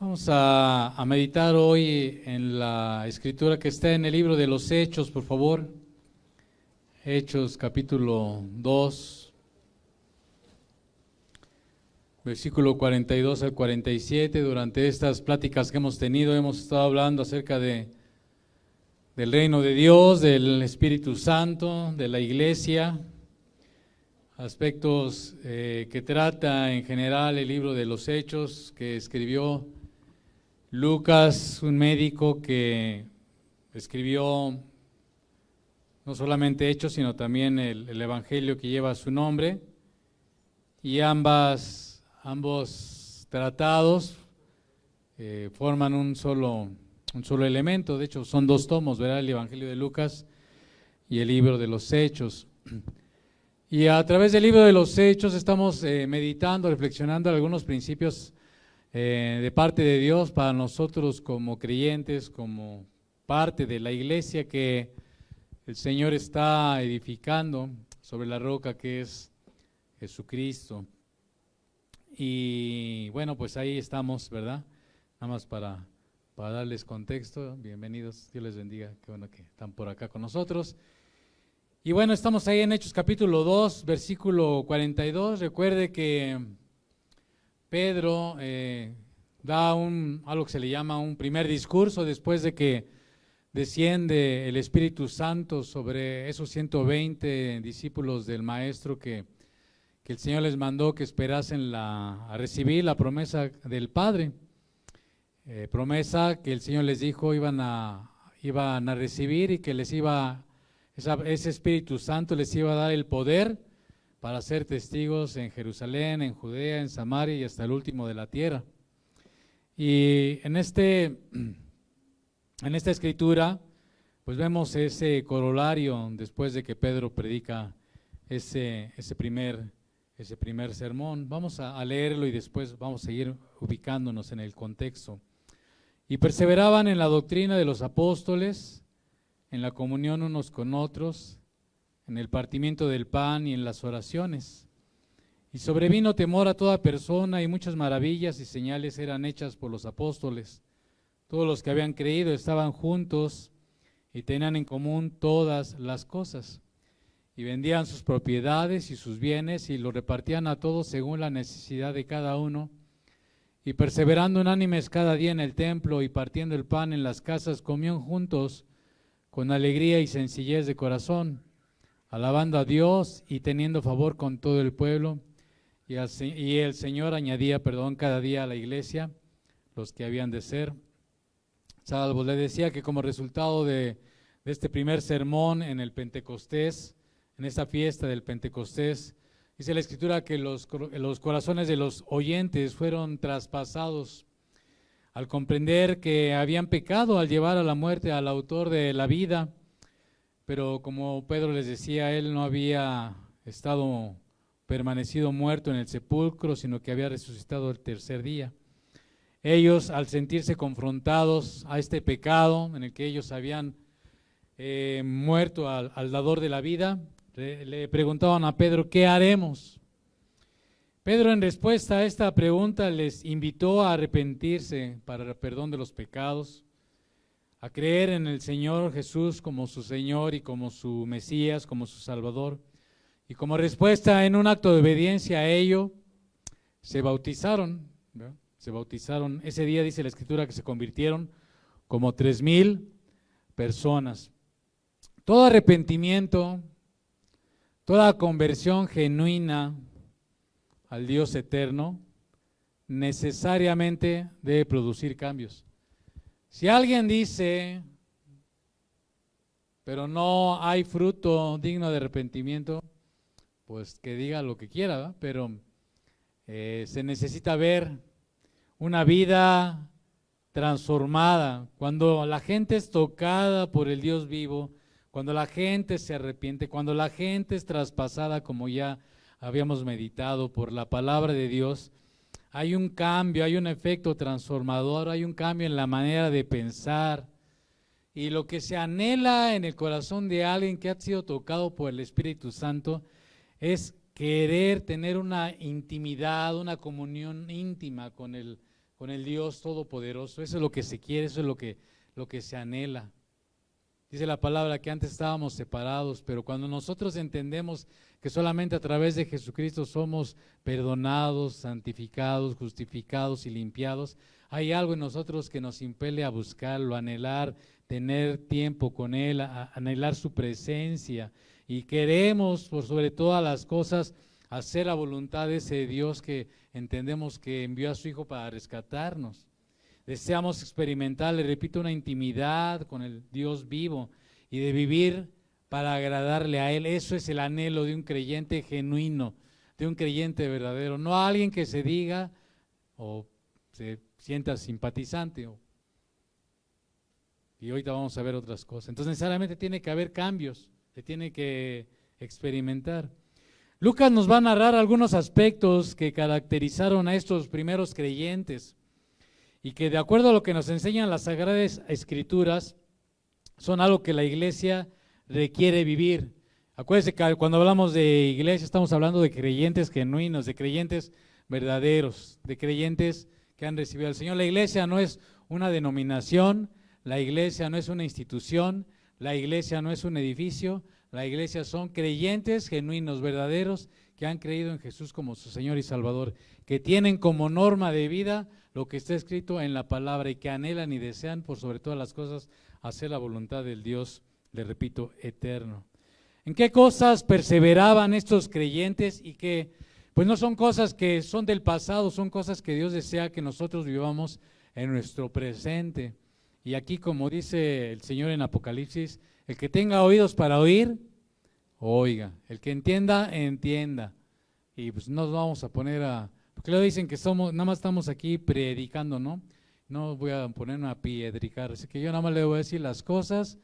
Vamos a meditar hoy en la escritura que está en el libro de los Hechos, por favor. Hechos capítulo 2, versículo 42 al 47. Durante estas pláticas que hemos tenido hemos estado hablando acerca del reino de Dios, del Espíritu Santo, de la iglesia, aspectos que trata en general el libro de los Hechos que escribió Lucas, un médico que escribió no solamente Hechos, sino también el Evangelio que lleva su nombre. Y ambos tratados forman un solo elemento. De hecho, son dos tomos, ¿verdad? El Evangelio de Lucas y el libro de los Hechos. Y a través del libro de los Hechos estamos meditando, reflexionando algunos principios de parte de Dios para nosotros como creyentes, como parte de la iglesia que el Señor está edificando sobre la roca que es Jesucristo. Y bueno, pues ahí estamos, ¿verdad? Nada más para darles contexto. Bienvenidos, Dios les bendiga, qué bueno que están por acá con nosotros. Y bueno, estamos ahí en Hechos capítulo 2, versículo 42. Recuerde que Pedro da algo que se le llama un primer discurso después de que desciende el Espíritu Santo sobre esos 120 discípulos del Maestro que el Señor les mandó que esperasen a recibir la promesa del Padre. Promesa que el Señor les dijo iban a recibir y que ese Espíritu Santo les iba a dar el poder para ser testigos en Jerusalén, en Judea, en Samaria y hasta el último de la tierra. Y en esta escritura, pues vemos ese corolario después de que Pedro predica ese primer sermón. Vamos a leerlo y después vamos a seguir ubicándonos en el contexto. Y perseveraban en la doctrina de los apóstoles, en la comunión unos con otros, en el partimiento del pan y en las oraciones. Y sobrevino temor a toda persona y muchas maravillas y señales eran hechas por los apóstoles. Todos los que habían creído estaban juntos y tenían en común todas las cosas. Y vendían sus propiedades y sus bienes y lo repartían a todos según la necesidad de cada uno. Y perseverando unánimes cada día en el templo y partiendo el pan en las casas, comían juntos con alegría y sencillez de corazón, alabando a Dios y teniendo favor con todo el pueblo. Y el Señor añadía, cada día a la iglesia los que habían de ser salvos. Le decía que como resultado de este primer sermón en el Pentecostés, en esta fiesta del Pentecostés, dice la Escritura que los corazones de los oyentes fueron traspasados al comprender que habían pecado al llevar a la muerte al autor de la vida, pero como Pedro les decía, él no había permanecido muerto en el sepulcro, sino que había resucitado el tercer día. Ellos, al sentirse confrontados a este pecado en el que ellos habían muerto al dador de la vida, le preguntaban a Pedro, ¿qué haremos? Pedro, en respuesta a esta pregunta, les invitó a arrepentirse para el perdón de los pecados, a creer en el Señor Jesús como su Señor y como su Mesías, como su Salvador. Y como respuesta, en un acto de obediencia a ello, se bautizaron, ¿verdad? Se bautizaron. Ese día dice la Escritura que se convirtieron como 3,000 personas. Todo arrepentimiento, toda conversión genuina al Dios eterno, necesariamente debe producir cambios. Si alguien dice, pero no hay fruto digno de arrepentimiento, pues que diga lo que quiera, ¿verdad? Pero se necesita ver una vida transformada. Cuando la gente es tocada por el Dios vivo, cuando la gente se arrepiente, cuando la gente es traspasada, como ya habíamos meditado, por la palabra de Dios, hay un cambio, hay un efecto transformador, hay un cambio en la manera de pensar. Y lo que se anhela en el corazón de alguien que ha sido tocado por el Espíritu Santo es querer tener una intimidad, una comunión íntima con el con el Dios Todopoderoso. Eso es lo que se quiere, eso es lo que se anhela. Dice la palabra que antes estábamos separados, pero cuando nosotros entendemos que solamente a través de Jesucristo somos perdonados, santificados, justificados y limpiados, hay algo en nosotros que nos impele a buscarlo, a anhelar, tener tiempo con Él, a anhelar su presencia. Y queremos, por sobre todas las cosas, hacer la voluntad de ese Dios que entendemos que envió a su Hijo para rescatarnos. Deseamos experimentar, le repito, una intimidad con el Dios vivo y de vivir para agradarle a Él. Eso es el anhelo de un creyente genuino, de un creyente verdadero, no a alguien que se diga o se sienta simpatizante. Y ahorita vamos a ver otras cosas. Entonces necesariamente tiene que haber cambios, se tiene que experimentar. Lucas nos va a narrar algunos aspectos que caracterizaron a estos primeros creyentes y que de acuerdo a lo que nos enseñan las Sagradas Escrituras, son algo que la iglesia requiere vivir. Acuérdense que cuando hablamos de iglesia estamos hablando de creyentes genuinos, de creyentes verdaderos, de creyentes que han recibido al Señor. La iglesia no es una denominación, la iglesia no es una institución, la iglesia no es un edificio, la iglesia son creyentes genuinos, verdaderos, que han creído en Jesús como su Señor y Salvador, que tienen como norma de vida lo que está escrito en la palabra y que anhelan y desean por sobre todas las cosas hacer la voluntad del Dios, le repito, eterno. ¿En qué cosas perseveraban estos creyentes y que pues no son cosas que son del pasado, son cosas que Dios desea que nosotros vivamos en nuestro presente? Y aquí, como dice el Señor en Apocalipsis, el que tenga oídos para oír, oiga, el que entienda, entienda. Y pues nos vamos a poner porque luego dicen que nada más estamos aquí predicando, ¿no? No voy a ponerme a piedricar, así que yo nada más le voy a decir las cosas,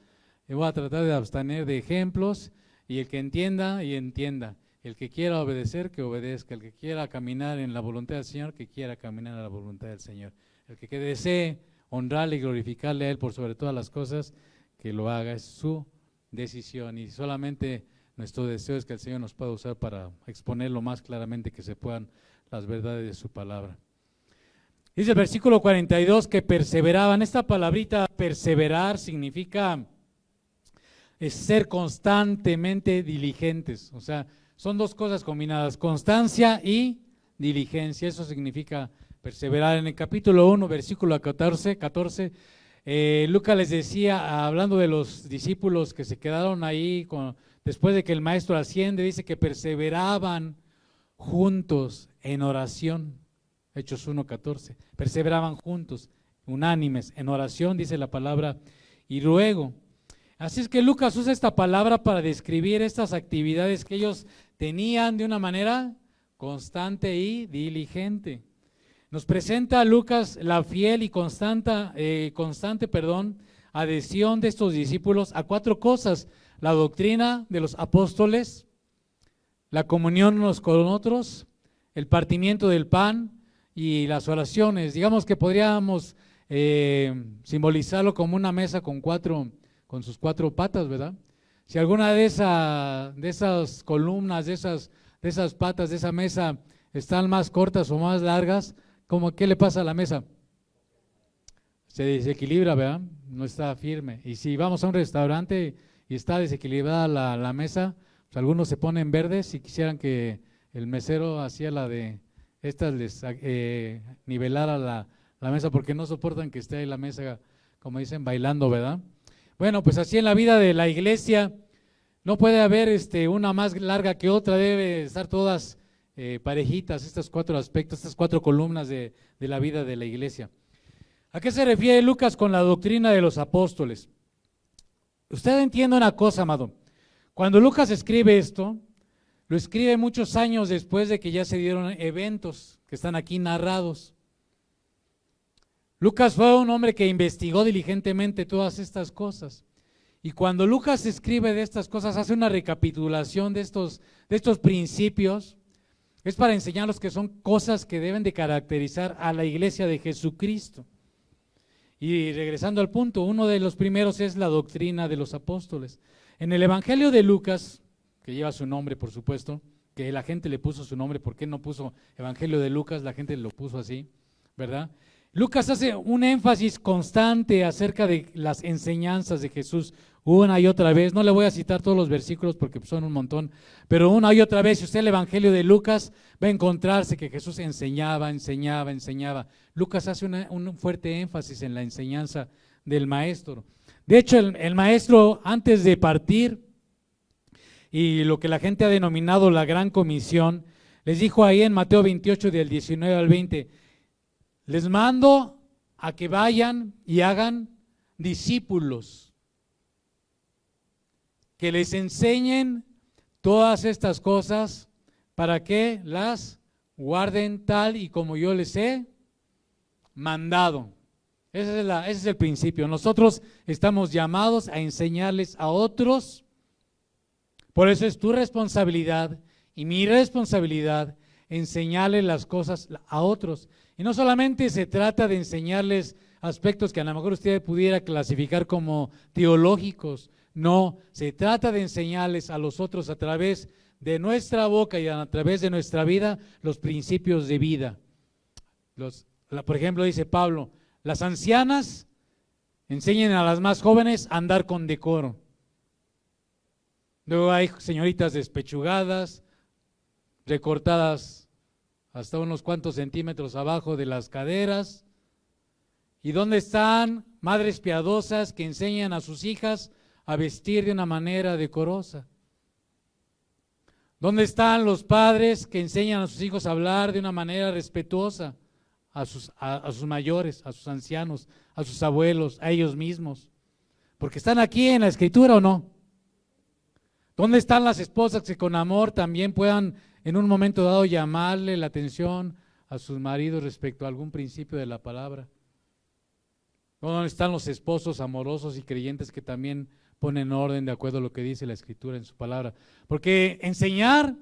y voy a tratar de abstener de ejemplos, y el que entienda, y entienda. El que quiera obedecer, que obedezca. El que quiera caminar en la voluntad del Señor, que quiera caminar en la voluntad del Señor. El que desee honrarle y glorificarle a Él por sobre todas las cosas, que lo haga, es su decisión. Y solamente nuestro deseo es que el Señor nos pueda usar para exponer lo más claramente que se puedan las verdades de su palabra. Dice el versículo 42 que perseveraban. Esta palabrita perseverar significa ser constantemente diligentes. O sea, son dos cosas combinadas, constancia y diligencia. Eso significa perseverar. En el capítulo 1, versículo 14, Lucas les decía, hablando de los discípulos que se quedaron ahí después de que el maestro asciende, dice que perseveraban juntos en oración. Hechos 1:14, perseveraban juntos, unánimes, en oración, dice la palabra, y luego. Así es que Lucas usa esta palabra para describir estas actividades que ellos tenían de una manera constante y diligente. Nos presenta a Lucas la fiel y constante adhesión de estos discípulos a cuatro cosas: la doctrina de los apóstoles, la comunión unos con otros, el partimiento del pan y las oraciones. Digamos que podríamos simbolizarlo como una mesa con sus cuatro patas, ¿verdad? Si alguna de esas columnas, de esas patas de esa mesa están más cortas o más largas, ¿qué le pasa a la mesa? Se desequilibra, ¿verdad? No está firme. Y si vamos a un restaurante y está desequilibrada la mesa, pues algunos se ponen verdes y quisieran que el mesero hacía la de estas les nivelara la mesa, porque no soportan que esté ahí la mesa, como dicen, bailando, ¿verdad? Bueno, pues así en la vida de la iglesia no puede haber una más larga que otra, debe estar todas parejitas, estos cuatro aspectos, estas cuatro columnas de la vida de la iglesia. ¿A qué se refiere Lucas con la doctrina de los apóstoles? Usted entiende una cosa, amado. Cuando Lucas escribe esto, lo escribe muchos años después de que ya se dieron eventos que están aquí narrados. Lucas fue un hombre que investigó diligentemente todas estas cosas. Y cuando Lucas escribe de estas cosas, hace una recapitulación de estos principios, es para enseñarnos que son cosas que deben de caracterizar a la iglesia de Jesucristo. Y regresando al punto, uno de los primeros es la doctrina de los apóstoles. En el Evangelio de Lucas, que lleva su nombre, por supuesto, que la gente le puso su nombre, ¿por qué no puso Evangelio de Lucas? La gente lo puso así, ¿verdad? Lucas hace un énfasis constante acerca de las enseñanzas de Jesús una y otra vez. No le voy a citar todos los versículos porque son un montón, pero una y otra vez, si usted el Evangelio de Lucas va a encontrarse que Jesús enseñaba. Lucas hace un fuerte énfasis en la enseñanza del Maestro. De hecho, el Maestro, antes de partir, y lo que la gente ha denominado la Gran Comisión, les dijo ahí en Mateo 28, del 19 al 20, les mando a que vayan y hagan discípulos, que les enseñen todas estas cosas para que las guarden tal y como yo les he mandado. Ese es el principio. Nosotros estamos llamados a enseñarles a otros. Por eso es tu responsabilidad y mi responsabilidad enseñarles las cosas a otros. Y no solamente se trata de enseñarles aspectos que a lo mejor usted pudiera clasificar como teológicos. No, se trata de enseñarles a los otros a través de nuestra boca y a través de nuestra vida los principios de vida. Por ejemplo, dice Pablo, las ancianas enseñan a las más jóvenes a andar con decoro. Luego hay señoritas despechugadas, recortadas hasta unos cuantos centímetros abajo de las caderas. ¿Y dónde están madres piadosas que enseñan a sus hijas a vestir de una manera decorosa? ¿Dónde están los padres que enseñan a sus hijos a hablar de una manera respetuosa a sus mayores, a sus ancianos, a sus abuelos, a ellos mismos? Porque están aquí en la Escritura, ¿o no? ¿Dónde están las esposas que con amor también puedan en un momento dado llamarle la atención a sus maridos respecto a algún principio de la palabra? ¿Dónde están los esposos amorosos y creyentes que también ponen orden de acuerdo a lo que dice la Escritura en su palabra? Porque enseñar,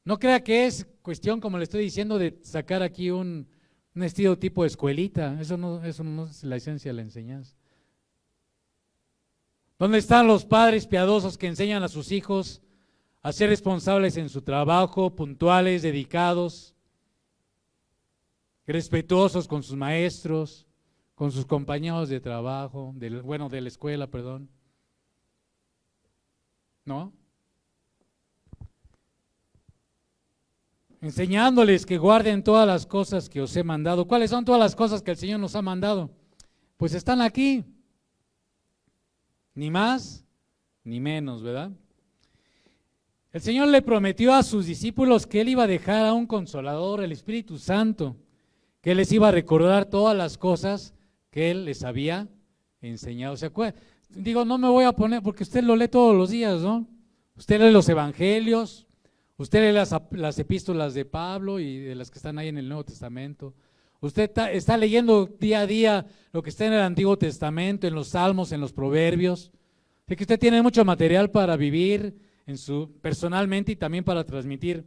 no crea que es cuestión, como le estoy diciendo, de sacar aquí un estilo tipo escuelita. Eso no es la esencia de la enseñanza. ¿Dónde están los padres piadosos que enseñan a sus hijos a ser responsables en su trabajo, puntuales, dedicados, respetuosos con sus maestros, con sus compañeros de trabajo, de la escuela, perdón? ¿No? Enseñándoles que guarden todas las cosas que os he mandado. ¿Cuáles son todas las cosas que el Señor nos ha mandado? Pues están aquí. Ni más, ni menos, ¿verdad? El Señor le prometió a sus discípulos que Él iba a dejar a un Consolador, el Espíritu Santo, que Él les iba a recordar todas las cosas que Él les había enseñado. ¿Se acuerdan? Digo, no me voy a poner, porque usted lo lee todos los días, ¿no? Usted lee los evangelios, usted lee las epístolas de Pablo y de las que están ahí en el Nuevo Testamento. Usted está leyendo día a día lo que está en el Antiguo Testamento, en los Salmos, en los Proverbios. Así que usted tiene mucho material para vivir personalmente y también para transmitir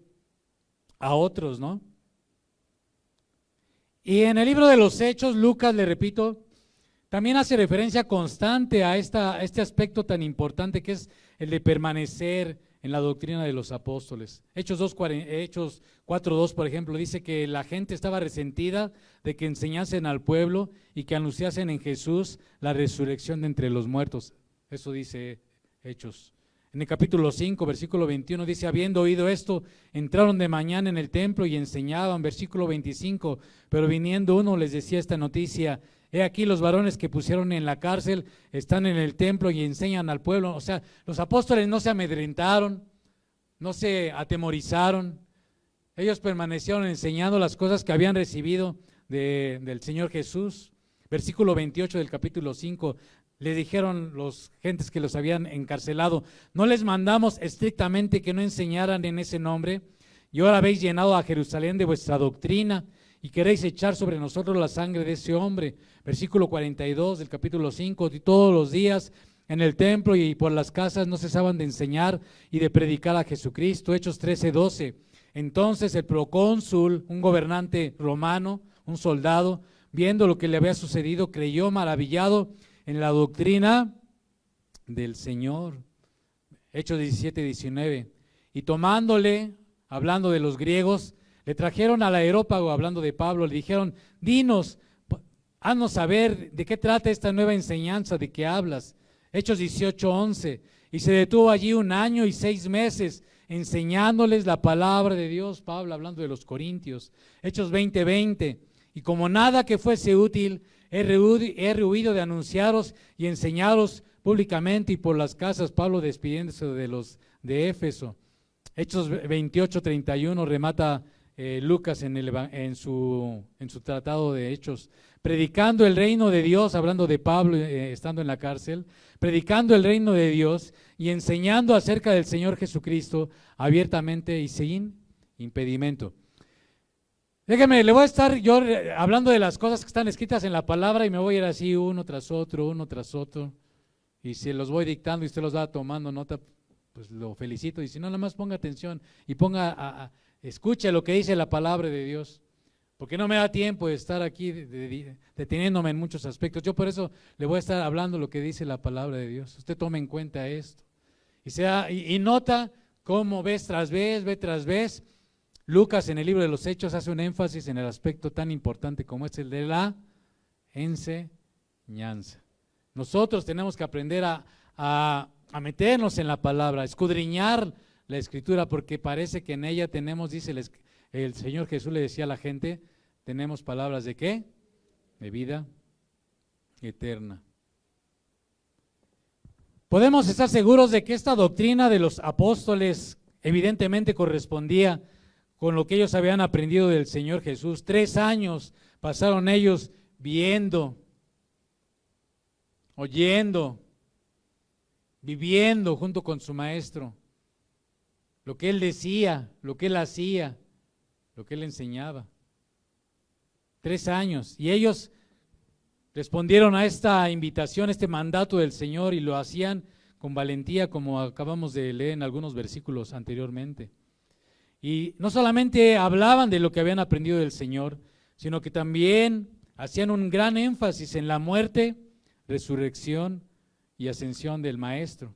a otros, ¿no? Y en el libro de los Hechos, Lucas, le repito, también hace referencia constante a este aspecto tan importante que es el de permanecer en la doctrina de los apóstoles. Hechos 4:2, por ejemplo, dice que la gente estaba resentida de que enseñasen al pueblo y que anunciasen en Jesús la resurrección de entre los muertos. Eso dice Hechos. En el capítulo 5, versículo 21, dice, habiendo oído esto, entraron de mañana en el templo y enseñaban. Versículo 25, pero viniendo uno les decía esta noticia, he aquí los varones que pusieron en la cárcel están en el templo y enseñan al pueblo. O sea, los apóstoles no se amedrentaron, no se atemorizaron. Ellos permanecieron enseñando las cosas que habían recibido del Señor Jesús. Versículo 28 del capítulo 5, le dijeron los gentes que los habían encarcelado, no les mandamos estrictamente que no enseñaran en ese nombre, y ahora habéis llenado a Jerusalén de vuestra doctrina y queréis echar sobre nosotros la sangre de ese hombre. Versículo 42 del capítulo 5, y todos los días en el templo y por las casas no cesaban de enseñar y de predicar a Jesucristo. Hechos 13:12. Entonces el procónsul, un gobernante romano, un soldado, viendo lo que le había sucedido, creyó maravillado en la doctrina del Señor. Hechos 17:19. Y tomándole, hablando de los griegos, Le trajeron al areópago, hablando de Pablo, le dijeron, dinos, haznos saber de qué trata esta nueva enseñanza de que hablas. Hechos 18:11. Y se detuvo allí 1 año y 6 meses enseñándoles la palabra de Dios, Pablo hablando de los corintios. Hechos 20:20. Y como nada que fuese útil, he rehuido de anunciaros y enseñaros públicamente y por las casas, Pablo despidiéndose de los de Éfeso. Hechos 28:31 remata Lucas en su tratado de Hechos, predicando el reino de Dios, hablando de Pablo estando en la cárcel, predicando el reino de Dios y enseñando acerca del Señor Jesucristo abiertamente y sin impedimento. Déjenme, le voy a estar yo hablando de las cosas que están escritas en la palabra y me voy a ir así uno tras otro, y si los voy dictando y usted los va tomando nota, pues lo felicito, y si no, nada más ponga atención y escuche lo que dice la palabra de Dios, porque no me da tiempo de estar aquí deteniéndome en muchos aspectos. Yo por eso le voy a estar hablando lo que dice la palabra de Dios. Usted tome en cuenta esto y nota cómo vez tras vez, Lucas en el libro de los Hechos hace un énfasis en el aspecto tan importante como es el de la enseñanza. Nosotros tenemos que aprender a meternos en la palabra, a escudriñar la Escritura, porque parece que en ella tenemos, dice el Señor Jesús le decía a la gente, tenemos palabras ¿de qué? De vida eterna. Podemos estar seguros de que esta doctrina de los apóstoles evidentemente correspondía con lo que ellos habían aprendido del Señor Jesús. 3 años pasaron ellos viendo, oyendo, viviendo junto con su maestro, lo que él decía, lo que él hacía, lo que él enseñaba. 3 años. Y ellos respondieron a esta invitación, este mandato del Señor, y lo hacían con valentía, como acabamos de leer en algunos versículos anteriormente. Y no solamente hablaban de lo que habían aprendido del Señor, sino que también hacían un gran énfasis en la muerte, resurrección y ascensión del Maestro.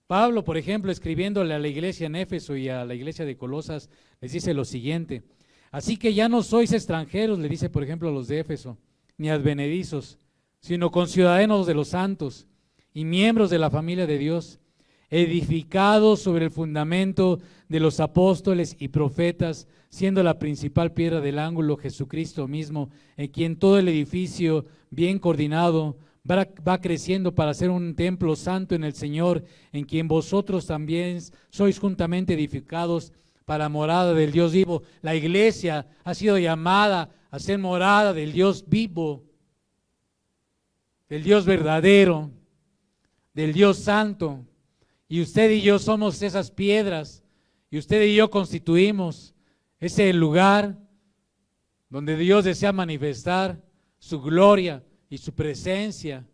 Pablo, por ejemplo, escribiéndole a la iglesia en Éfeso y a la iglesia de Colosas, les dice lo siguiente: así que ya no sois extranjeros, le dice por ejemplo a los de Éfeso, ni advenedizos, sino conciudadanos de los santos y miembros de la familia de Dios, edificados sobre el fundamento de los apóstoles y profetas, siendo la principal piedra del ángulo Jesucristo mismo, en quien todo el edificio bien coordinado va creciendo para ser un templo santo en el Señor, en quien vosotros también sois juntamente edificados para morada del Dios vivo. La iglesia ha sido llamada a ser morada del Dios vivo, del Dios verdadero, del Dios santo. Y usted y yo somos esas piedras, y usted y yo constituimos ese lugar donde Dios desea manifestar su gloria y su presencia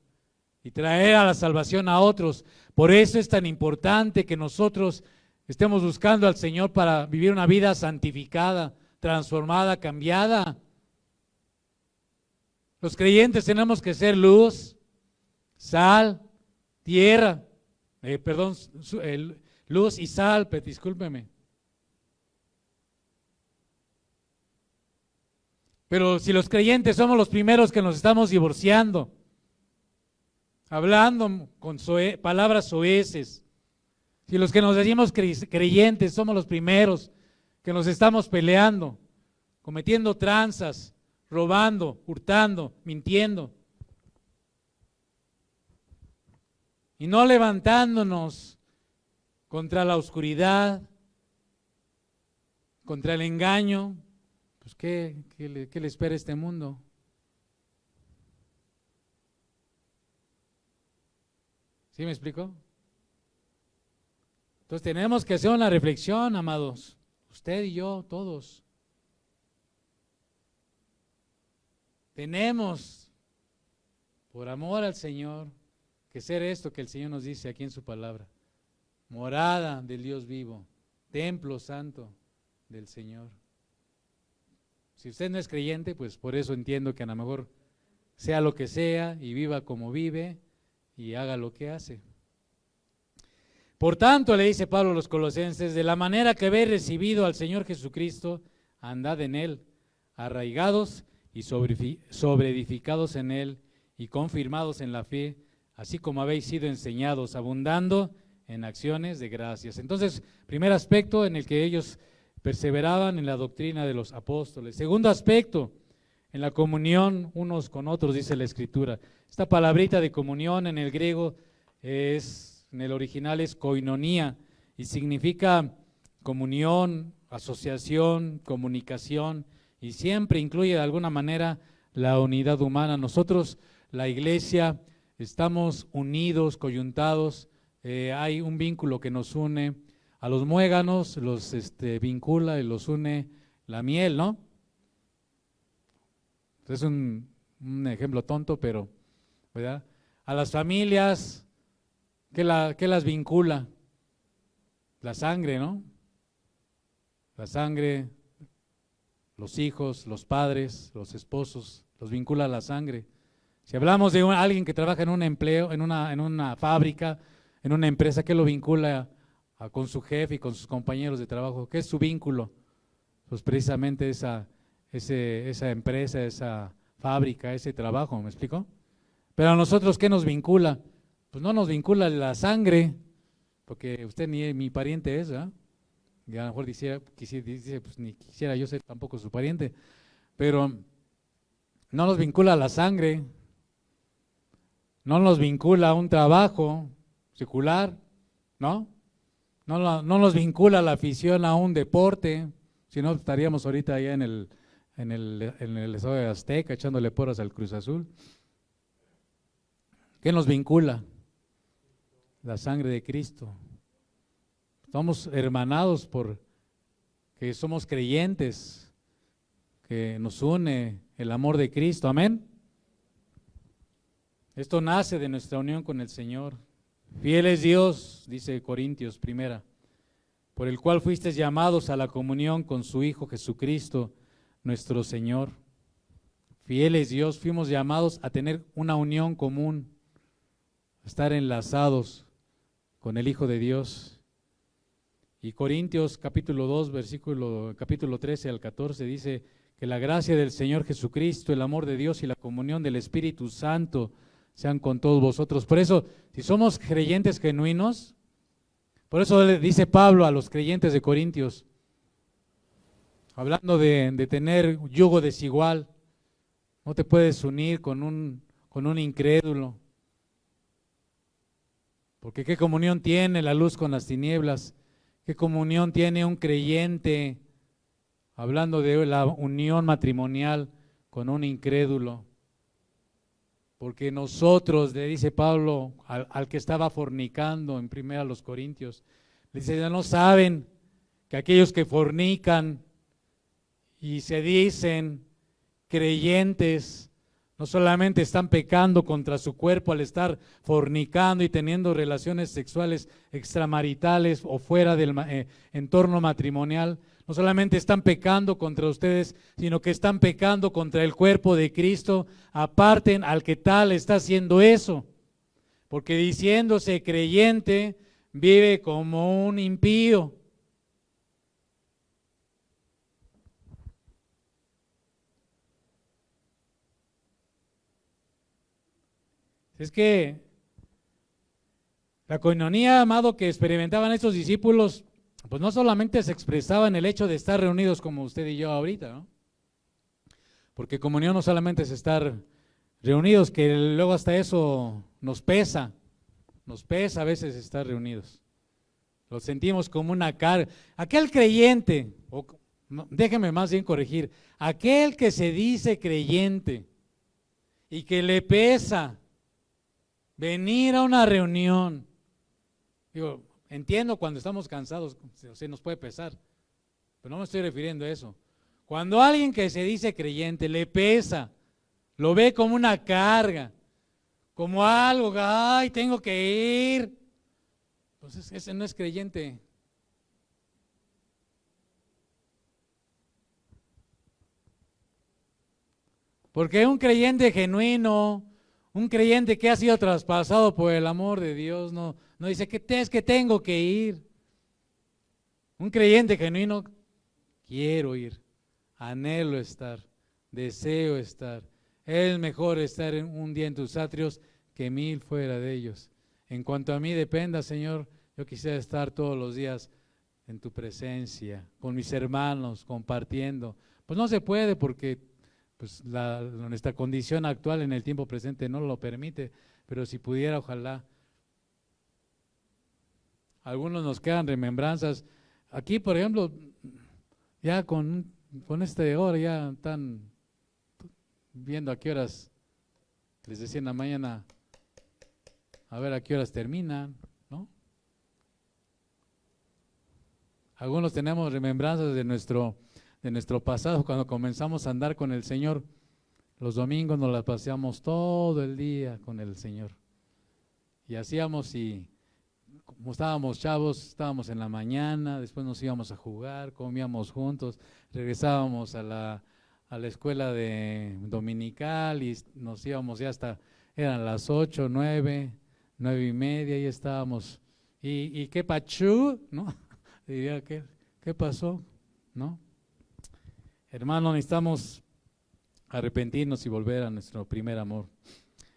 y traer a la salvación a otros. Por eso es tan importante que nosotros estemos buscando al Señor para vivir una vida santificada, transformada, cambiada. Los creyentes tenemos que ser luz, sal, tierra, luz y sal, discúlpeme. Pero si los creyentes somos los primeros que nos estamos divorciando, hablando con palabras soeces, si los que nos decimos creyentes somos los primeros que nos estamos peleando, cometiendo tranzas, robando, hurtando, mintiendo, y no levantándonos contra la oscuridad, contra el engaño, pues ¿qué le espera a este mundo? ¿Sí me explico? Entonces tenemos que hacer una reflexión, amados, usted y yo, todos. Tenemos, por amor al Señor, que ser esto que el Señor nos dice aquí en su palabra: morada del Dios vivo, templo santo del Señor. Si usted no es creyente, pues por eso entiendo que a lo mejor sea lo que sea y viva como vive y haga lo que hace. Por tanto, le dice Pablo a los colosenses, de la manera que habéis recibido al Señor Jesucristo, andad en él, arraigados y sobreedificados en él y confirmados en la fe, así como habéis sido enseñados, abundando en acciones de gracias. Entonces, primer aspecto en el que ellos perseveraban en la doctrina de los apóstoles. Segundo aspecto, en la comunión unos con otros, dice la Escritura. Esta palabrita de comunión en el griego en el original es koinonía y significa comunión, asociación, comunicación, y siempre incluye de alguna manera la unidad humana. Nosotros, la iglesia, estamos unidos, coyuntados, hay un vínculo que nos une. A los muéganos los vincula y los une la miel, ¿no? Es un ejemplo tonto, pero, ¿verdad? A las familias, ¿qué las vincula? La sangre, ¿no? La sangre, los hijos, los padres, los esposos, los vincula la sangre. Si hablamos de alguien que trabaja en un empleo, en una fábrica, en una empresa, ¿qué lo vincula con su jefe y con sus compañeros de trabajo? ¿Qué es su vínculo? Pues precisamente esa empresa, esa fábrica, ese trabajo, ¿me explico? Pero a nosotros, ¿qué nos vincula? Pues no nos vincula la sangre, porque usted ni mi pariente es, ¿verdad? Y a lo mejor dice, pues ni quisiera yo ser tampoco su pariente, pero no nos vincula la sangre, no nos vincula un trabajo secular, ¿no? No nos vincula la afición a un deporte, si no estaríamos ahorita allá en el estado de Azteca echándole porras al Cruz Azul. ¿Qué nos vincula? La sangre de Cristo. Estamos hermanados porque somos creyentes, que nos une el amor de Cristo, amén. Esto nace de nuestra unión con el Señor. Fiel es Dios, dice Corintios 1, por el cual fuisteis llamados a la comunión con su Hijo Jesucristo, nuestro Señor. Fiel es Dios, fuimos llamados a tener una unión común, a estar enlazados con el Hijo de Dios. Y Corintios capítulo 2, capítulo 13 al 14 dice que la gracia del Señor Jesucristo, el amor de Dios y la comunión del Espíritu Santo sean con todos vosotros. Por eso, si somos creyentes genuinos, por eso le dice Pablo a los creyentes de Corintios, hablando de tener yugo desigual, no te puedes unir con un incrédulo, porque ¿qué comunión tiene la luz con las tinieblas? ¿Qué comunión tiene un creyente, hablando de la unión matrimonial, con un incrédulo? Porque nosotros, le dice Pablo al que estaba fornicando en 1 Corintios, le dice, ya no saben que aquellos que fornican y se dicen creyentes, no solamente están pecando contra su cuerpo al estar fornicando y teniendo relaciones sexuales extramaritales o fuera del entorno matrimonial, no solamente están pecando contra ustedes, sino que están pecando contra el cuerpo de Cristo. Aparten al que tal está haciendo eso, porque diciéndose creyente, vive como un impío. Es que la coinonía, amado, que experimentaban estos discípulos, pues no solamente se expresaba en el hecho de estar reunidos como usted y yo ahorita, ¿no? Porque comunión no solamente es estar reunidos, que luego hasta eso nos pesa a veces estar reunidos. Lo sentimos como una carga. Aquel creyente, déjeme más bien corregir, aquel que se dice creyente y que le pesa venir a una reunión, digo, entiendo cuando estamos cansados, se nos puede pesar, pero no me estoy refiriendo a eso. Cuando alguien que se dice creyente le pesa, lo ve como una carga, como algo, ay, tengo que ir, entonces ese no es creyente. Porque un creyente genuino, un creyente que ha sido traspasado por el amor de Dios, no dice que es que tengo que ir. Un creyente genuino, quiero ir. anhelo estar, deseo estar. Es mejor estar un día en tus atrios que 1000 fuera de ellos. En cuanto a mí dependa, Señor, yo quisiera estar todos los días en tu presencia, con mis hermanos, compartiendo. Pues no se puede porque pues nuestra condición actual en el tiempo presente no lo permite, pero si pudiera, ojalá. Algunos nos quedan remembranzas. Aquí, por ejemplo, ya con esta hora ya están viendo a qué horas, les decía en la mañana, a ver a qué horas terminan, ¿no? Algunos tenemos remembranzas de nuestro pasado, cuando comenzamos a andar con el Señor. Los domingos nos las paseamos todo el día con el Señor. Y hacíamos, y como estábamos chavos, estábamos en la mañana, después nos íbamos a jugar, comíamos juntos, regresábamos a la escuela dominical y nos íbamos ya hasta, eran las 8, 9, 9:30, y estábamos. ¿Y qué pachú? ¿No? Diría, ¿qué pasó? ¿No? Hermano, necesitamos arrepentirnos y volver a nuestro primer amor.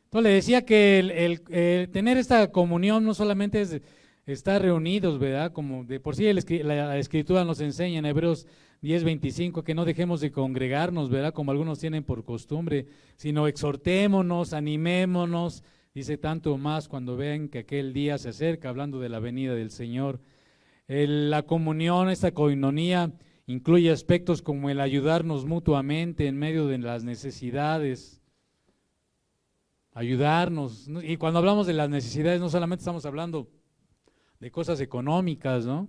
Entonces le decía que el tener esta comunión no solamente es estar reunidos, ¿verdad? Como de por sí la Escritura nos enseña en Hebreos 10:25 que no dejemos de congregarnos, ¿verdad? Como algunos tienen por costumbre, sino exhortémonos, animémonos, dice tanto más cuando ven que aquel día se acerca, hablando de la venida del Señor. La comunión, esta coinonía, incluye aspectos como el ayudarnos mutuamente en medio de las necesidades, ayudarnos. Y cuando hablamos de las necesidades no solamente estamos hablando de cosas económicas, ¿no?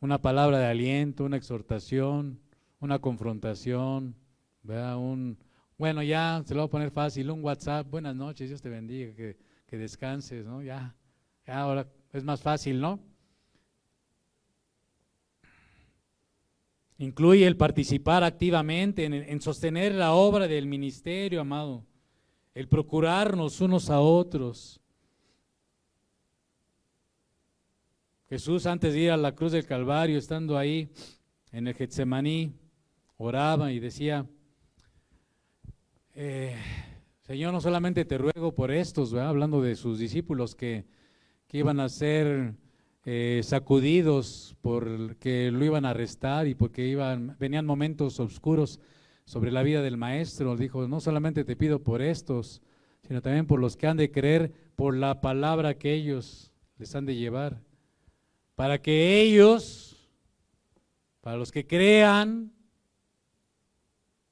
Una palabra de aliento, una exhortación, una confrontación, ¿verdad? Bueno, ya se lo voy a poner fácil, un WhatsApp, buenas noches, Dios te bendiga, que descanses, ¿no? Ya ahora es más fácil, ¿no? Incluye el participar activamente en sostener la obra del ministerio, amado, el procurarnos unos a otros. Jesús, antes de ir a la cruz del Calvario, estando ahí en el Getsemaní, oraba y decía, Señor, no solamente te ruego por estos, ¿verdad? Hablando de sus discípulos que iban a ser sacudidos porque lo iban a arrestar y porque venían momentos oscuros sobre la vida del Maestro. Dijo, no solamente te pido por estos, sino también por los que han de creer por la palabra que ellos les han de llevar, para que ellos, para los que crean,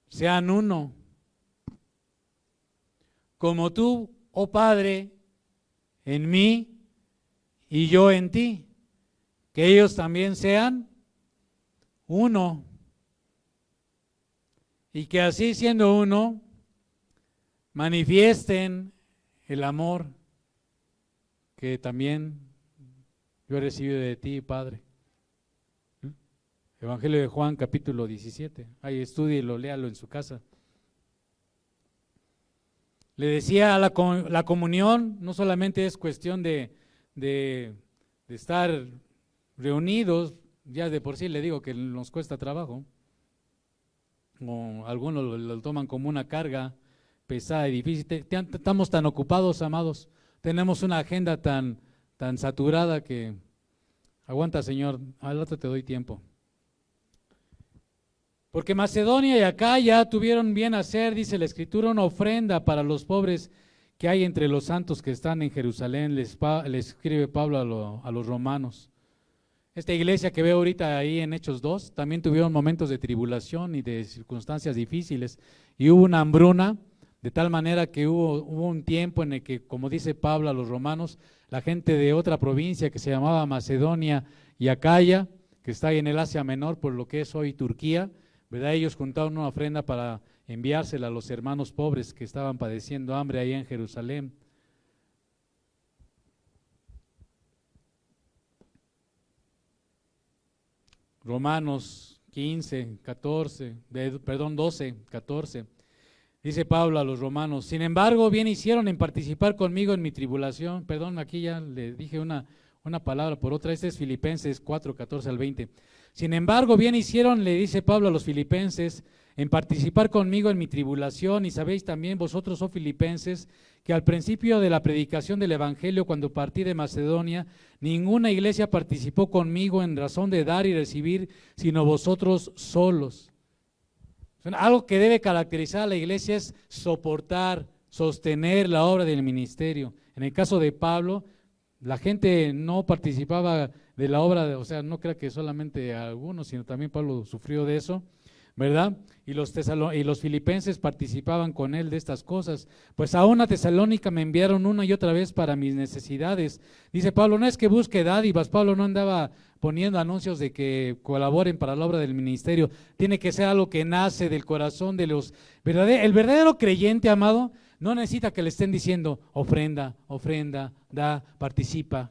sean uno, como tú, oh Padre, en mí y yo en ti, que ellos también sean uno, y que así siendo uno, manifiesten el amor que también yo he recibido de ti, Padre. Evangelio de Juan, capítulo 17, ahí estúdielo, léalo en su casa. Le decía, la comunión no solamente es cuestión de estar reunidos, ya de por sí le digo que nos cuesta trabajo, o algunos lo toman como una carga pesada y difícil. Estamos tan ocupados, amados, tenemos una agenda tan saturada que, aguanta, Señor, al rato te doy tiempo. Porque Macedonia y Acaya tuvieron bien hacer, dice la Escritura, una ofrenda para los pobres que hay entre los santos que están en Jerusalén, le escribe Pablo a los romanos. Esta iglesia que veo ahorita ahí en Hechos 2, también tuvieron momentos de tribulación y de circunstancias difíciles, y hubo una hambruna, de tal manera que hubo un tiempo en el que, como dice Pablo a los romanos, la gente de otra provincia que se llamaba Macedonia y Acaya, que está ahí en el Asia Menor, por lo que es hoy Turquía, ¿verdad? Ellos juntaron una ofrenda para enviársela a los hermanos pobres que estaban padeciendo hambre ahí en Jerusalén. Romanos 12, 14. Dice Pablo a los romanos, sin embargo, bien hicieron en participar conmigo en mi tribulación. Perdón, aquí ya le dije una palabra por otra. Este es Filipenses 4, 14 al 20. Sin embargo, bien hicieron, le dice Pablo a los filipenses, en participar conmigo en mi tribulación, y sabéis también vosotros, oh filipenses, que al principio de la predicación del Evangelio, cuando partí de Macedonia, ninguna iglesia participó conmigo en razón de dar y recibir, sino vosotros solos. Algo que debe caracterizar a la iglesia es soportar, sostener la obra del ministerio. En el caso de Pablo, la gente no participaba de la obra, o sea, no crea que solamente algunos, sino también Pablo sufrió de eso, ¿verdad? Y los filipenses participaban con él de estas cosas. Pues aún a Tesalónica me enviaron una y otra vez para mis necesidades. Dice Pablo, no es que busque dádivas, Pablo no andaba poniendo anuncios de que colaboren para la obra del ministerio. Tiene que ser algo que nace del corazón de los verdaderos. El verdadero creyente, amado, no necesita que le estén diciendo ofrenda, ofrenda, da, participa.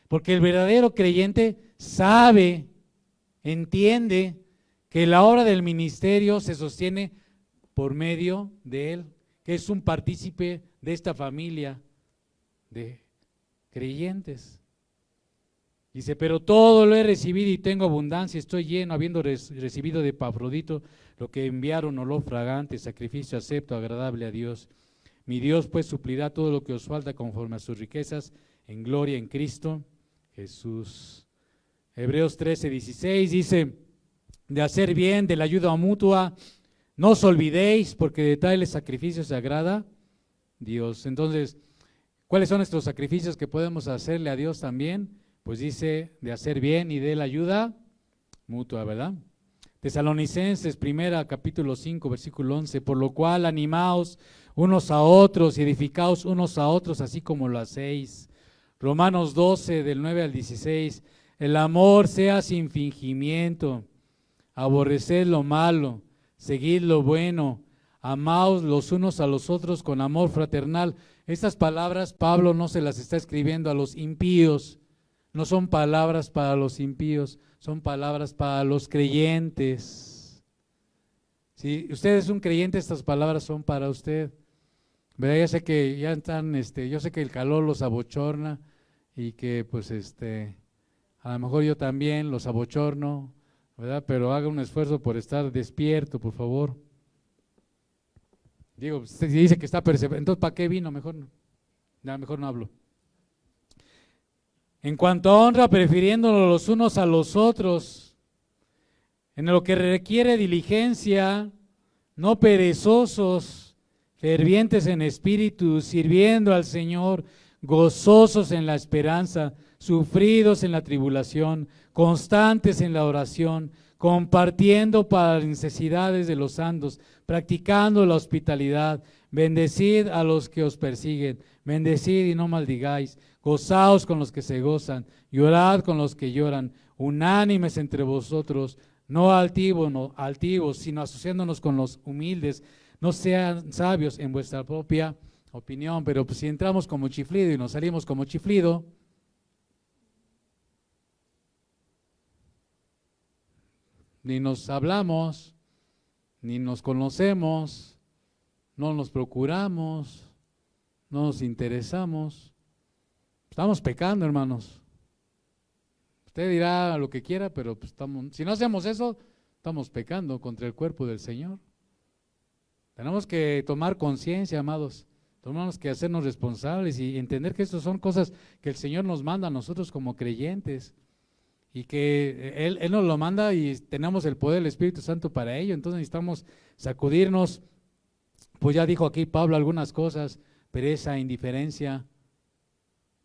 Porque el verdadero creyente sabe, entiende que la obra del ministerio se sostiene por medio de él, que es un partícipe de esta familia de creyentes. Dice, pero todo lo he recibido y tengo abundancia, estoy lleno, habiendo recibido de Epafrodito lo que enviaron, olor fragante, sacrificio acepto, agradable a Dios. Mi Dios pues suplirá todo lo que os falta conforme a sus riquezas en gloria en Cristo Jesús. Hebreos 13:16 dice, de hacer bien, de la ayuda mutua, no os olvidéis, porque de tales sacrificios se agrada Dios. Entonces, ¿cuáles son nuestros sacrificios que podemos hacerle a Dios también? Pues dice, de hacer bien y de la ayuda mutua, ¿verdad? Tesalonicenses, capítulo 5, versículo 11, por lo cual animaos unos a otros y edificaos unos a otros, así como lo hacéis. Romanos 12, del 9 al 16, el amor sea sin fingimiento, aborreced lo malo, seguid lo bueno, amaos los unos a los otros con amor fraternal. Estas palabras Pablo no se las está escribiendo a los impíos, no son palabras para los impíos, son palabras para los creyentes. Si usted es un creyente, estas palabras son para usted. ¿Verdad? Ya sé que ya están, yo sé que el calor los abochorna y que pues a lo mejor yo también los abochorno, ¿verdad? Pero haga un esfuerzo por estar despierto, por favor. Digo, usted dice que está perseverante, entonces ¿para qué vino? Mejor no hablo. En cuanto a honra, prefiriéndonos los unos a los otros, en lo que requiere diligencia, no perezosos, fervientes en espíritu, sirviendo al Señor, gozosos en la esperanza, sufridos en la tribulación, constantes en la oración, compartiendo para las necesidades de los santos, practicando la hospitalidad. Bendecid a los que os persiguen, bendecid y no maldigáis, gozaos con los que se gozan, llorad con los que lloran, unánimes entre vosotros, no altivos, sino asociándonos con los humildes. No sean sabios en vuestra propia opinión, pero pues si entramos como chiflido y nos salimos como chiflido, ni nos hablamos, ni nos conocemos, no nos procuramos, no nos interesamos, estamos pecando, hermanos. Usted dirá lo que quiera, pero pues si no hacemos eso, estamos pecando contra el cuerpo del Señor. Tenemos que tomar conciencia, amados. Tenemos que hacernos responsables y entender que estas son cosas que el Señor nos manda a nosotros como creyentes y que Él nos lo manda y tenemos el poder del Espíritu Santo para ello. Entonces necesitamos sacudirnos, pues ya dijo aquí Pablo algunas cosas, pereza, indiferencia,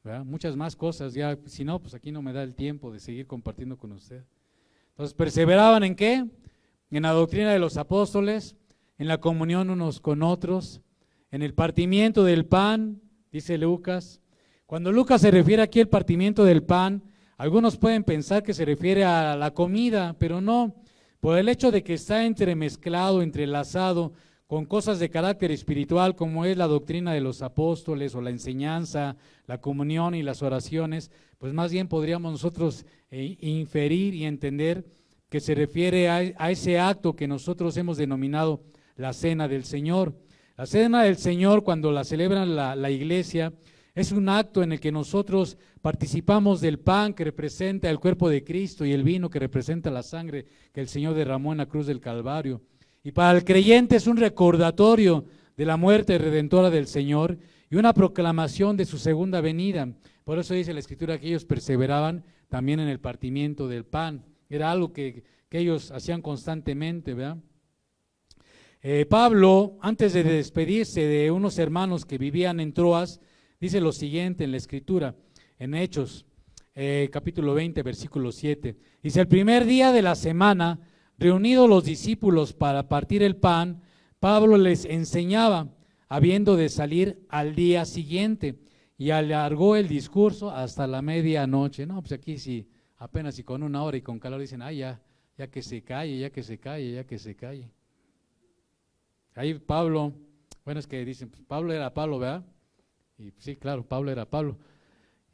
¿verdad? Muchas más cosas, ya si no, pues aquí no me da el tiempo de seguir compartiendo con usted. Entonces, ¿perseveraban en qué? En la doctrina de los apóstoles, en la comunión unos con otros, en el partimiento del pan, dice Lucas. Cuando Lucas se refiere aquí al partimiento del pan, algunos pueden pensar que se refiere a la comida, pero no, por el hecho de que está entremezclado, entrelazado con cosas de carácter espiritual, como es la doctrina de los apóstoles o la enseñanza, la comunión y las oraciones, pues más bien podríamos nosotros inferir y entender que se refiere a ese acto que nosotros hemos denominado la Cena del Señor. La Cena del Señor, cuando la celebran la iglesia, Es un acto en el que nosotros participamos del pan que representa el cuerpo de Cristo y el vino que representa la sangre que el Señor derramó en la cruz del Calvario. Y para el creyente es un recordatorio de la muerte redentora del Señor y una proclamación de su segunda venida. Por eso dice la Escritura que ellos perseveraban también en el partimiento del pan. Era algo que ellos hacían constantemente, ¿verdad? Pablo, antes de despedirse de unos hermanos que vivían en Troas, dice lo siguiente en la Escritura, en Hechos, capítulo 20, versículo 7. Dice, el primer día de la semana, reunidos los discípulos para partir el pan, Pablo les enseñaba, habiendo de salir al día siguiente, y alargó el discurso hasta la medianoche. No, pues aquí sí, apenas si con una hora y con calor dicen, ay, ya que se calle, ya que se calle, ya que se calle. Ahí Pablo, bueno, es que dicen, pues Pablo era Pablo, ¿verdad? Y sí, claro, Pablo era Pablo.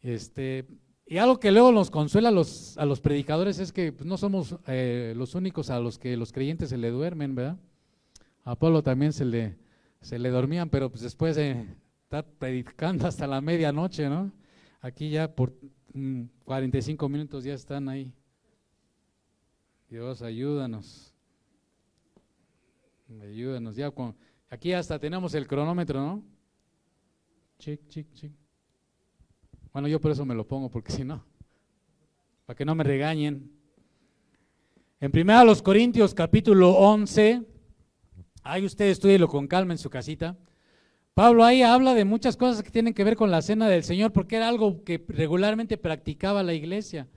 Y algo que luego nos consuela a los predicadores es que pues, no somos los únicos a los que los creyentes se le duermen, ¿verdad? A Pablo también se le dormían, pero pues después de estar predicando hasta la medianoche, ¿no? Aquí ya por 45 minutos ya están ahí. Dios, ayúdanos. Ayúdanos. Ya aquí hasta tenemos el cronómetro, ¿no? Chic, chic, chic. Bueno, yo por eso me lo pongo, porque si no, para que no me regañen. En 1 Corintios capítulo 11, ahí usted estúdielo con calma en su casita. Pablo ahí habla de muchas cosas que tienen que ver con la cena del Señor, porque era algo que regularmente practicaba la iglesia.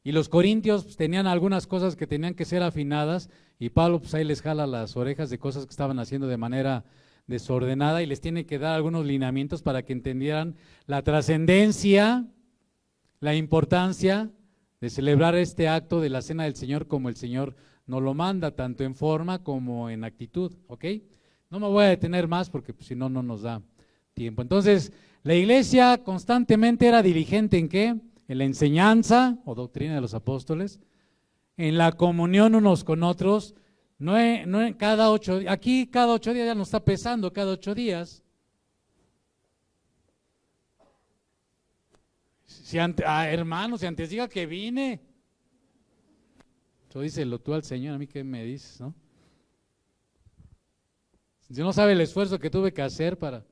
Y los corintios pues, tenían algunas cosas que tenían que ser afinadas, y Pablo pues ahí les jala las orejas de cosas que estaban haciendo de manera desordenada y les tiene que dar algunos lineamientos para que entendieran la trascendencia, la importancia de celebrar este acto de la cena del Señor como el Señor nos lo manda, tanto en forma como en actitud, ¿ok? No me voy a detener más porque pues, si no, no nos da tiempo. Entonces, la iglesia constantemente era diligente ¿en qué? En la enseñanza o doctrina de los apóstoles, en la comunión unos con otros, no cada 8 días, aquí cada 8 días ya nos está pesando, cada 8 días. Hermano, si antes diga que vine, eso díselo tú al Señor, a mí qué me dices, ¿no? Si no sabe el esfuerzo que tuve que hacer para...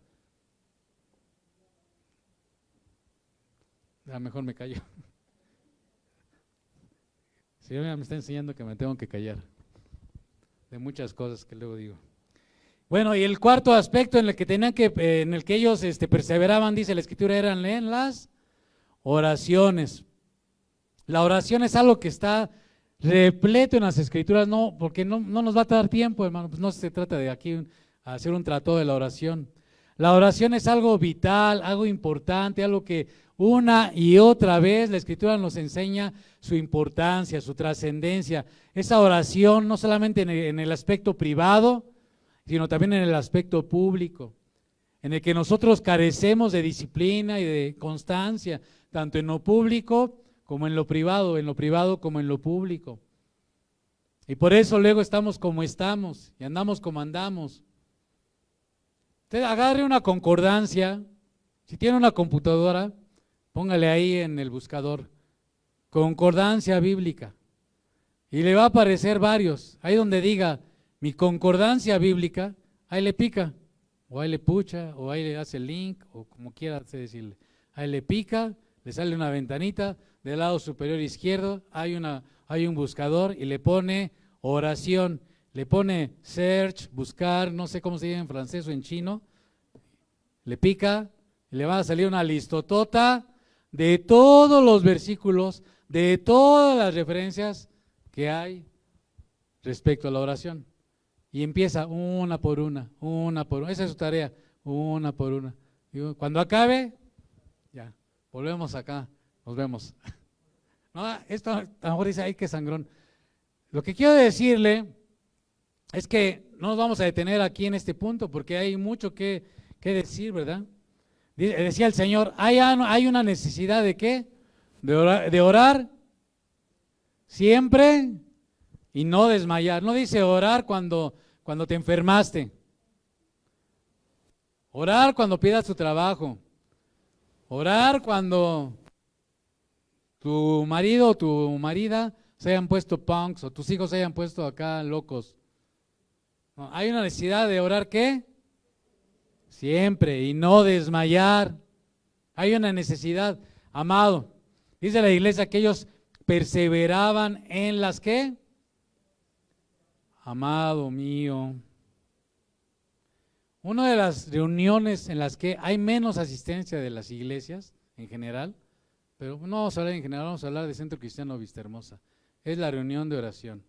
A lo mejor me callo. El Señor me está enseñando que me tengo que callar de muchas cosas que luego digo. Bueno, y el cuarto aspecto en el que tenían en el que ellos perseveraban, dice la Escritura, eran en las oraciones. La oración es algo que está repleto en las Escrituras, no, porque no nos va a dar tiempo, hermano, pues no se trata de aquí hacer un tratado de la oración. La oración es algo vital, algo importante, algo que una y otra vez la Escritura nos enseña su importancia, su trascendencia. Esa oración no solamente en el aspecto privado, sino también en el aspecto público, en el que nosotros carecemos de disciplina y de constancia, tanto en lo público como en lo privado como en lo público. Y por eso luego estamos como estamos y andamos como andamos. Usted agarre una concordancia, si tiene una computadora, póngale ahí en el buscador, concordancia bíblica, y le va a aparecer varios, ahí donde diga, mi concordancia bíblica, ahí le pica, o ahí le pucha, o ahí le hace el link, o como quiera decirle, ahí le pica, le sale una ventanita, del lado superior izquierdo hay un buscador y le pone oración, le pone search, buscar, no sé cómo se dice en francés o en chino, le pica, y le va a salir una listotota de todos los versículos, de todas las referencias que hay respecto a la oración. Y empieza una por una, esa es su tarea, una por una. Y cuando acabe, ya, volvemos acá, nos vemos. No, esto a lo mejor dice, ay, qué sangrón. Lo que quiero decirle es que no nos vamos a detener aquí en este punto porque hay mucho que decir, ¿verdad? Decía el Señor, hay una necesidad de ¿qué? De orar siempre y no desmayar. No dice orar cuando te enfermaste. Orar cuando pierdas tu trabajo. Orar cuando tu marido o tu marida se hayan puesto punks o tus hijos se hayan puesto acá locos. No, hay una necesidad de orar, ¿qué? Siempre, y no desmayar. Hay una necesidad, amado. Dice la iglesia que ellos perseveraban en las ¿qué? Amado mío. Una de las reuniones en las que hay menos asistencia de las iglesias en general, pero no vamos a hablar en general, vamos a hablar de Centro Cristiano Vistahermosa, es la reunión de oración.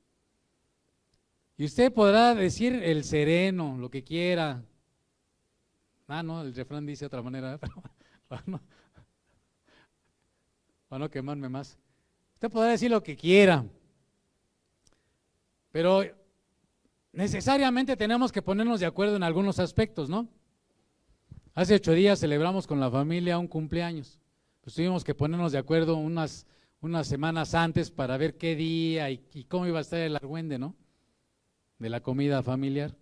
Y usted podrá decir el sereno, lo que quiera. No, el refrán dice de otra manera, pero para no quemarme más. Usted podrá decir lo que quiera, pero necesariamente tenemos que ponernos de acuerdo en algunos aspectos, ¿no? Hace 8 días celebramos con la familia un cumpleaños. Pues tuvimos que ponernos de acuerdo unas semanas antes para ver qué día y cómo iba a estar el argüende, ¿no? De la comida familiar.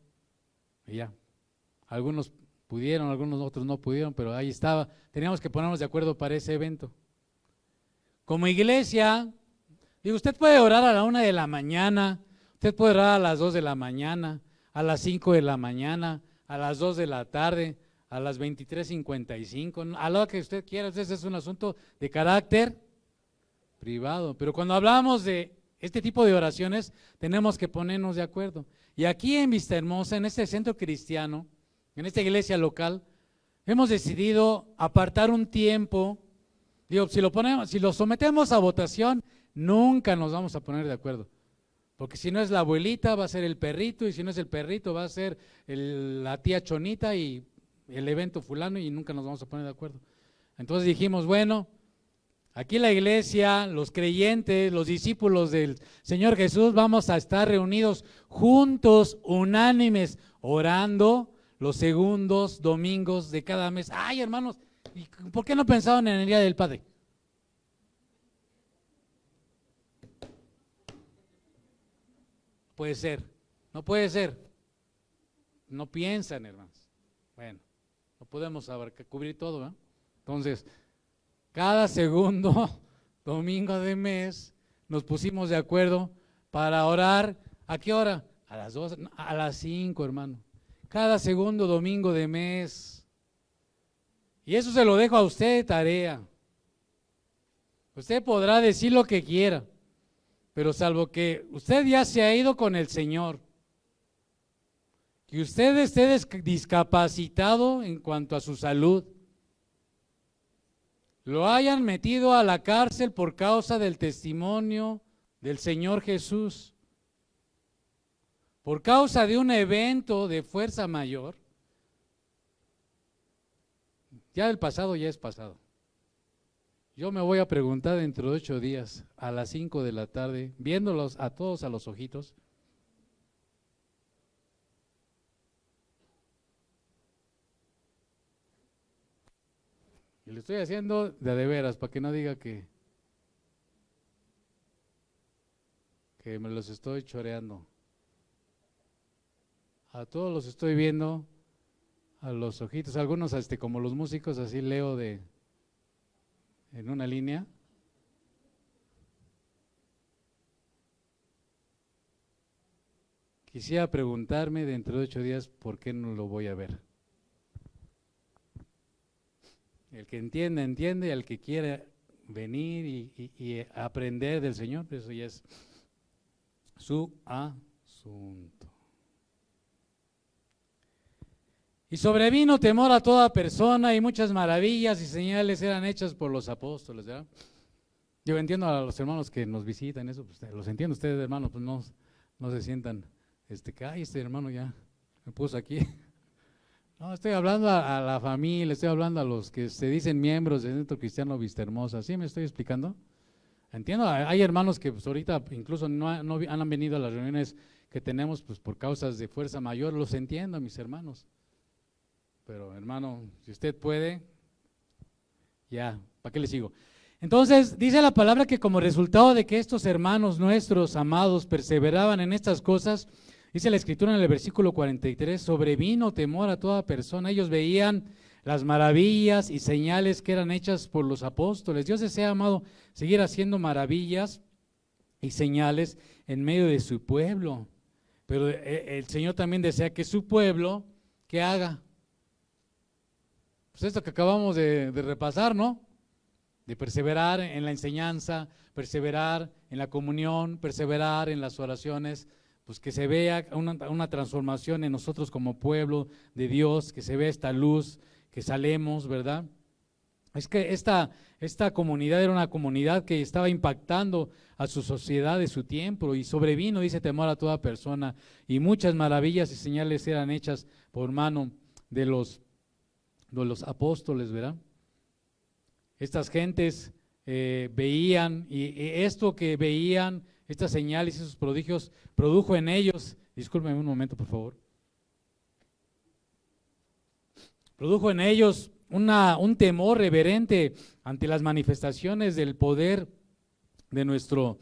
Y ya, algunos pudieron, algunos otros no pudieron, pero ahí estaba. Teníamos que ponernos de acuerdo para ese evento. Como iglesia, digo, usted puede orar a la 1 de la mañana, usted puede orar a las 2 de la mañana, a las 5 de la mañana, a las 2 de la tarde, a las 23:55, a lo que usted quiera. Ese es un asunto de carácter privado. Pero cuando hablamos de este tipo de oraciones, tenemos que ponernos de acuerdo. Y aquí en Vistahermosa, en este centro cristiano, en esta iglesia local, hemos decidido apartar un tiempo. Digo, si lo sometemos a votación, nunca nos vamos a poner de acuerdo. Porque si no es la abuelita, va a ser el perrito, y si no es el perrito, va a ser la tía Chonita y el evento fulano, y nunca nos vamos a poner de acuerdo. Entonces dijimos, bueno, aquí la iglesia, los creyentes, los discípulos del Señor Jesús, vamos a estar reunidos juntos, unánimes, orando los segundos domingos de cada mes. Ay, hermanos, ¿y por qué no pensaban en el Día del Padre? Puede ser, no puede ser. No piensan, hermanos. Bueno, no podemos cubrir todo, ¿eh? Entonces, cada segundo domingo de mes nos pusimos de acuerdo para orar. ¿A qué hora? A las 2, a las 5, hermano. Cada segundo domingo de mes. Y eso se lo dejo a usted de tarea. Usted podrá decir lo que quiera, pero salvo que usted ya se ha ido con el Señor, que usted esté discapacitado en cuanto a su salud, lo hayan metido a la cárcel por causa del testimonio del Señor Jesús, por causa de un evento de fuerza mayor, ya el pasado ya es pasado. Yo me voy a preguntar dentro de 8 días, a las 5 de la tarde, viéndolos a todos a los ojitos. Y lo estoy haciendo de veras, para que no diga que me los estoy choreando. A todos los estoy viendo a los ojitos, algunos como los músicos, así leo en una línea. Quisiera preguntarme dentro de 8 días por qué no lo voy a ver. El que entienda, entiende, y el que quiera venir y aprender del Señor, eso ya es su asunto. Y sobrevino temor a toda persona, y muchas maravillas y señales eran hechas por los apóstoles, ¿verdad? Yo entiendo a los hermanos que nos visitan, eso, pues, los entiendo ustedes, hermanos, pues no se sientan, que ay, este hermano ya me puso aquí. No, estoy hablando a la familia, estoy hablando a los que se dicen miembros del Centro Cristiano Vistahermosa. ¿Sí me estoy explicando? Entiendo, hay hermanos que pues, ahorita incluso no han venido a las reuniones que tenemos pues por causas de fuerza mayor. Los entiendo, mis hermanos. Pero hermano, si usted puede, ya, ¿para qué le sigo? Entonces, dice la palabra que como resultado de que estos hermanos nuestros amados perseveraban en estas cosas, dice la Escritura en el versículo 43, sobrevino temor a toda persona. Ellos veían las maravillas y señales que eran hechas por los apóstoles. Dios desea, amado, seguir haciendo maravillas y señales en medio de su pueblo. Pero el Señor también desea que su pueblo, ¿qué haga? Pues esto que acabamos de repasar, ¿no? De perseverar en la enseñanza, perseverar en la comunión, perseverar en las oraciones, pues que se vea una transformación en nosotros como pueblo de Dios, que se vea esta luz, que salemos, ¿verdad? Es que esta comunidad era una comunidad que estaba impactando a su sociedad de su tiempo y sobrevino, dice, temor a toda persona, y muchas maravillas y señales eran hechas por mano de los apóstoles, ¿verdad? Estas gentes veían, y esto que veían, estas señales y esos prodigios, produjo en ellos, discúlpenme un momento por favor, produjo en ellos un temor reverente ante las manifestaciones del poder de nuestro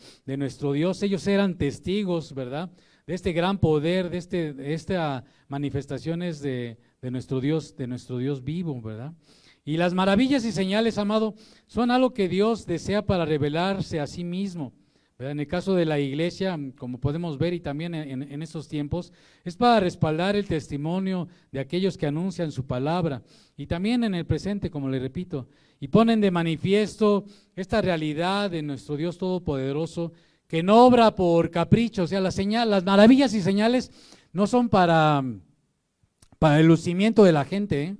Dios. Ellos eran testigos, ¿verdad?, de este gran poder, de estas manifestaciones de nuestro Dios vivo, ¿verdad? Y las maravillas y señales, amado, son algo que Dios desea para revelarse a sí mismo, ¿verdad? En el caso de la iglesia, como podemos ver, y también en estos tiempos, es para respaldar el testimonio de aquellos que anuncian su palabra, y también en el presente, como le repito, y ponen de manifiesto esta realidad de nuestro Dios Todopoderoso, que no obra por capricho. O sea, las maravillas y señales no son para el lucimiento de la gente, ¿eh?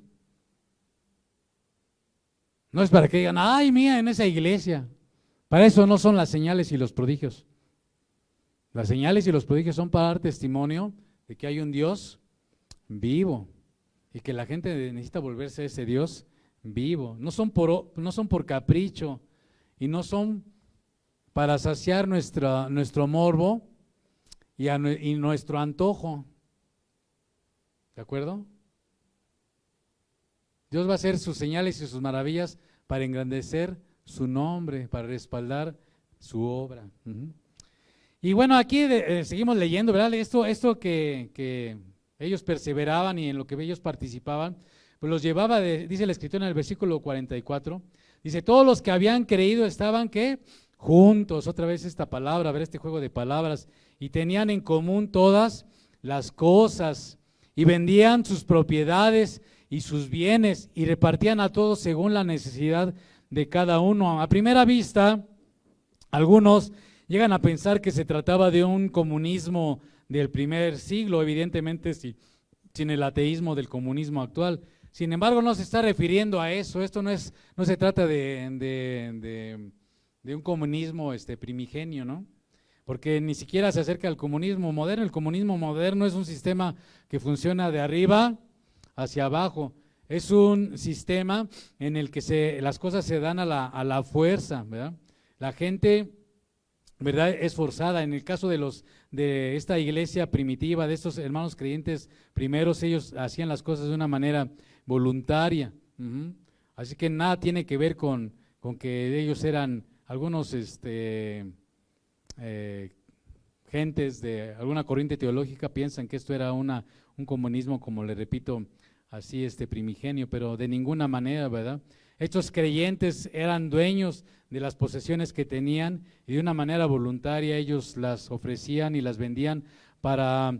No es para que digan, ay, mira, en esa iglesia. Para eso no son las señales y los prodigios. Las señales y los prodigios son para dar testimonio de que hay un Dios vivo y que la gente necesita volverse a ese Dios vivo. No son por capricho y no son para saciar nuestro morbo y nuestro antojo. ¿De acuerdo? Dios va a hacer sus señales y sus maravillas para engrandecer su nombre, para respaldar su obra. Y bueno, aquí seguimos leyendo, ¿verdad? Esto que ellos perseveraban y en lo que ellos participaban, pues los llevaba, dice el escritor en el versículo 44, dice, todos los que habían creído estaban, ¿qué? Juntos, otra vez esta palabra, a ver este juego de palabras, y tenían en común todas las cosas, y vendían sus propiedades y sus bienes, y repartían a todos según la necesidad de cada uno. A primera vista, algunos llegan a pensar que se trataba de un comunismo del primer siglo, evidentemente sin el ateísmo del comunismo actual. Sin embargo, no se está refiriendo a eso. Esto no se trata de un comunismo primigenio, ¿no? Porque ni siquiera se acerca al comunismo moderno. El comunismo moderno es un sistema que funciona de arriba hacia abajo. Es un sistema en el que las cosas se dan a la fuerza, ¿verdad? La gente, ¿verdad?, es forzada. En el caso de esta iglesia primitiva, de estos hermanos creyentes primeros, ellos hacían las cosas de una manera voluntaria. Así que nada tiene que ver con que ellos eran algunos gentes de alguna corriente teológica piensan que esto era un comunismo, como le repito, así primigenio, pero de ninguna manera, ¿verdad? Estos creyentes eran dueños de las posesiones que tenían y de una manera voluntaria ellos las ofrecían y las vendían para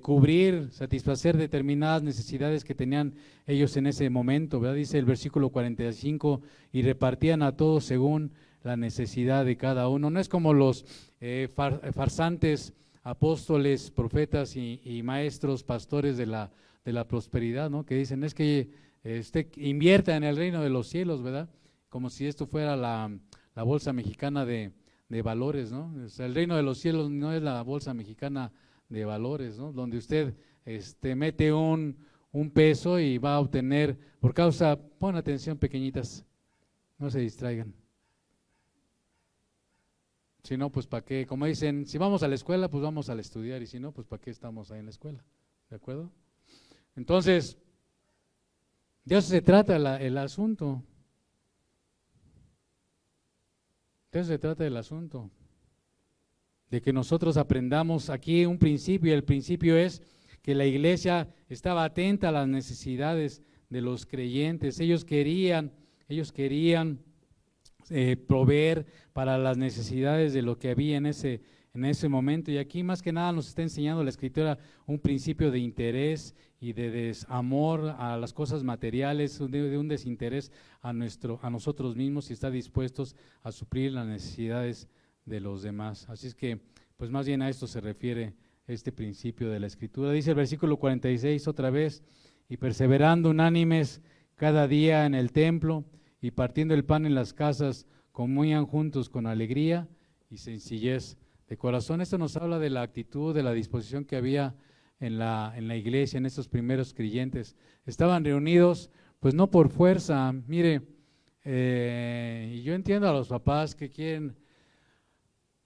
cubrir, satisfacer determinadas necesidades que tenían ellos en ese momento, ¿verdad? Dice el versículo 45, y repartían a todos según la necesidad de cada uno. No es como los farsantes apóstoles, profetas y maestros, pastores de la prosperidad, ¿no? Que dicen, es que usted invierta en el reino de los cielos, ¿verdad? Como si esto fuera la bolsa mexicana de valores, ¿no? O sea, el reino de los cielos no es la bolsa mexicana de valores, ¿no? Donde usted mete un peso y va a obtener, pon atención pequeñitas, no se distraigan. Si no, pues ¿para qué? Como dicen, si vamos a la escuela, pues vamos a estudiar, y si no, pues ¿para qué estamos ahí en la escuela? ¿De acuerdo? Entonces, de eso se trata el asunto. De eso se trata el asunto. De que nosotros aprendamos aquí un principio, y el principio es que la iglesia estaba atenta a las necesidades de los creyentes. Ellos querían proveer para las necesidades de lo que había en ese momento. Y aquí más que nada nos está enseñando la Escritura un principio de interés y de desamor a las cosas materiales, de un desinterés a nosotros mismos, y está dispuestos a suplir las necesidades de los demás. Así es que, pues más bien a esto se refiere este principio de la Escritura. Dice el versículo 46 otra vez: y perseverando unánimes cada día en el templo, y partiendo el pan en las casas, comían juntos con alegría y sencillez de corazón. Esto nos habla de la actitud, de la disposición que había en la iglesia, en estos primeros creyentes. Estaban reunidos, pues no por fuerza. Mire, y yo entiendo a los papás que quieren,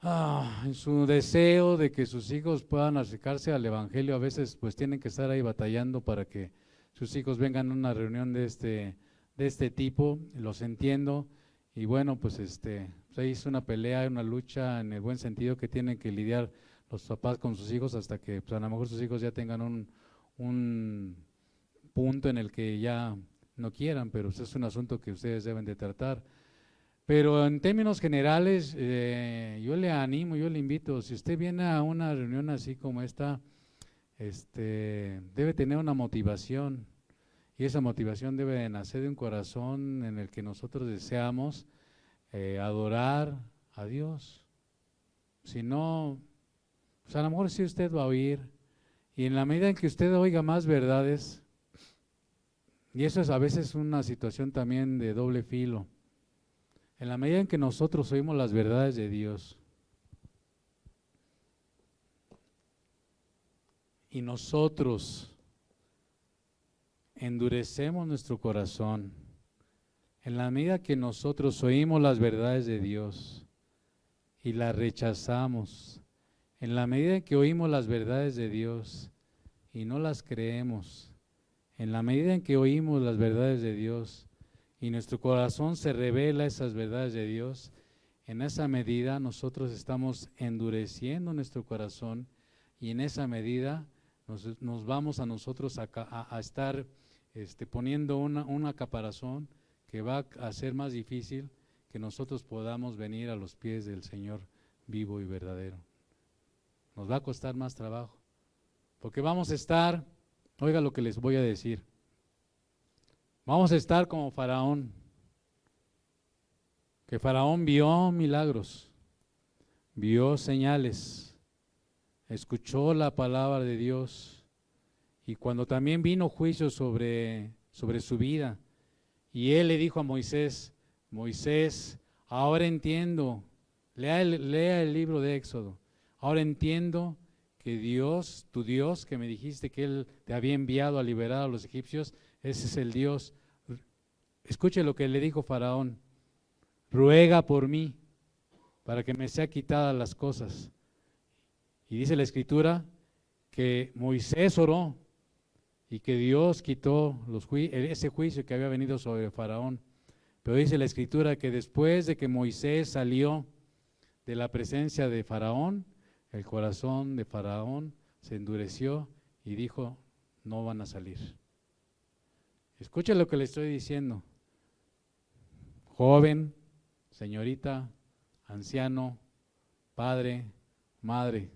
en su deseo de que sus hijos puedan acercarse al Evangelio, a veces pues tienen que estar ahí batallando para que sus hijos vengan a una reunión de este tipo. Los entiendo. Y bueno, pues ahí es una pelea, una lucha en el buen sentido que tienen que lidiar los papás con sus hijos hasta que pues a lo mejor sus hijos ya tengan un punto en el que ya no quieran, pero eso es un asunto que ustedes deben de tratar. Pero en términos generales, yo le animo, yo le invito, si usted viene a una reunión así como esta, debe tener una motivación. Y esa motivación debe de nacer de un corazón en el que nosotros deseamos adorar a Dios. Si no, pues a lo mejor sí usted va a oír, y en la medida en que usted oiga más verdades, y eso es a veces una situación también de doble filo, en la medida en que nosotros oímos las verdades de Dios, y nosotros endurecemos nuestro corazón, en la medida que nosotros oímos las verdades de Dios y las rechazamos, en la medida en que oímos las verdades de Dios y no las creemos, en la medida en que oímos las verdades de Dios y nuestro corazón se revela esas verdades de Dios, en esa medida nosotros estamos endureciendo nuestro corazón, y en esa medida nos vamos a nosotros a estar poniendo una caparazón que va a hacer más difícil que nosotros podamos venir a los pies del Señor vivo y verdadero. Nos va a costar más trabajo, porque vamos a estar, oiga lo que les voy a decir, vamos a estar como Faraón, que Faraón vio milagros, vio señales, escuchó la palabra de Dios. Y cuando también vino juicio sobre su vida, y él le dijo a Moisés: Moisés, ahora entiendo, lea el libro de Éxodo, ahora entiendo que Dios, tu Dios, que me dijiste que Él te había enviado a liberar a los egipcios, ese es el Dios. Escuche lo que le dijo Faraón: ruega por mí, para que me sea quitadas las cosas. Y dice la Escritura que Moisés oró, y que Dios quitó ese juicio que había venido sobre Faraón. Pero dice la Escritura que después de que Moisés salió de la presencia de Faraón, el corazón de Faraón se endureció y dijo: no van a salir. Escucha lo que le estoy diciendo. Joven, señorita, anciano, padre, madre,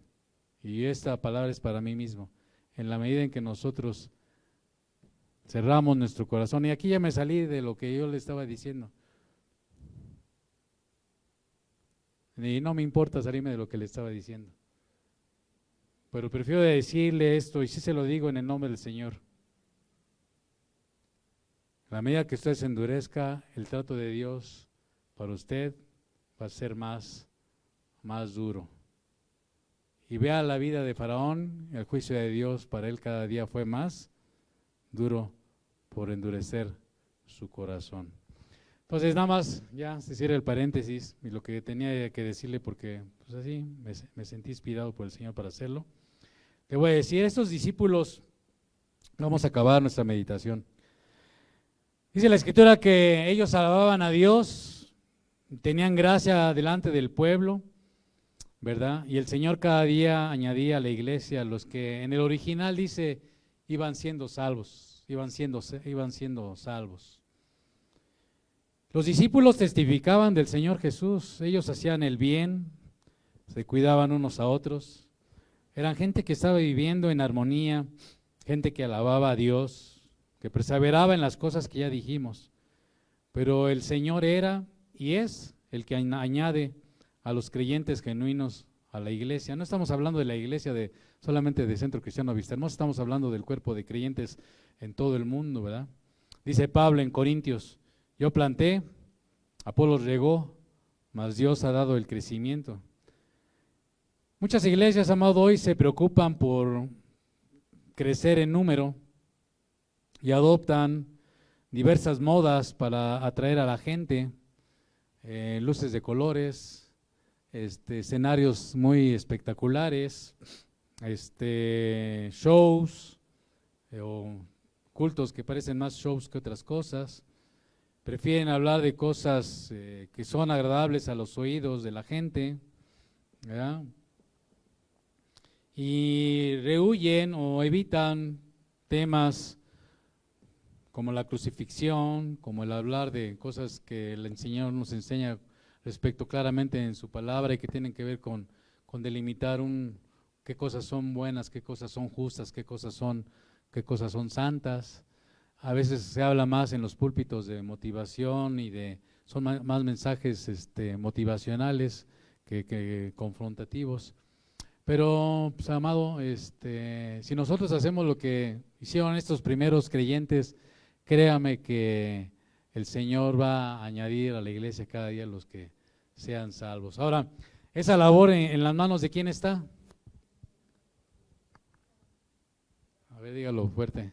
y esta palabra es para mí mismo. En la medida en que nosotros cerramos nuestro corazón, y aquí ya me salí de lo que yo le estaba diciendo, y no me importa salirme de lo que le estaba diciendo, pero prefiero decirle esto, y sí se lo digo en el nombre del Señor: a la medida que usted se endurezca, el trato de Dios para usted va a ser más duro. Y vea la vida de Faraón, el juicio de Dios para él cada día fue más duro por endurecer su corazón. Entonces nada más, ya se cierra el paréntesis y lo que tenía que decirle, porque pues así me sentí inspirado por el Señor para hacerlo. Le voy a decir, estos discípulos, vamos a acabar nuestra meditación. Dice la Escritura que ellos alababan a Dios, tenían gracia delante del pueblo, ¿verdad? Y el Señor cada día añadía a la iglesia los que en el original dice iban siendo salvos. iban siendo salvos. Los discípulos testificaban del Señor Jesús, ellos hacían el bien, se cuidaban unos a otros, eran gente que estaba viviendo en armonía, gente que alababa a Dios, que perseveraba en las cosas que ya dijimos. Pero el Señor era y es el que añade a los creyentes genuinos a la iglesia. No estamos hablando de la iglesia solamente de Centro Cristiano Vista Hermosa, estamos hablando del cuerpo de creyentes en todo el mundo, ¿verdad? Dice Pablo en Corintios: yo planté, Apolos regó, mas Dios ha dado el crecimiento. Muchas iglesias, amado, hoy se preocupan por crecer en número y adoptan diversas modas para atraer a la gente, luces de colores, escenarios muy espectaculares, shows o cultos que parecen más shows que otras cosas. Prefieren hablar de cosas que son agradables a los oídos de la gente, ¿verdad? Y rehuyen o evitan temas como la crucifixión, como el hablar de cosas que el Señor nos enseña respecto claramente en su palabra y que tienen que ver con delimitar qué cosas son buenas, qué cosas son justas, qué cosas son santas. A veces se habla más en los púlpitos de motivación y son más mensajes motivacionales que confrontativos. Pero, pues, amado, si nosotros hacemos lo que hicieron estos primeros creyentes, créame que el Señor va a añadir a la iglesia cada día los que sean salvos. Ahora, esa labor en las manos de quién está. A ver, dígalo fuerte.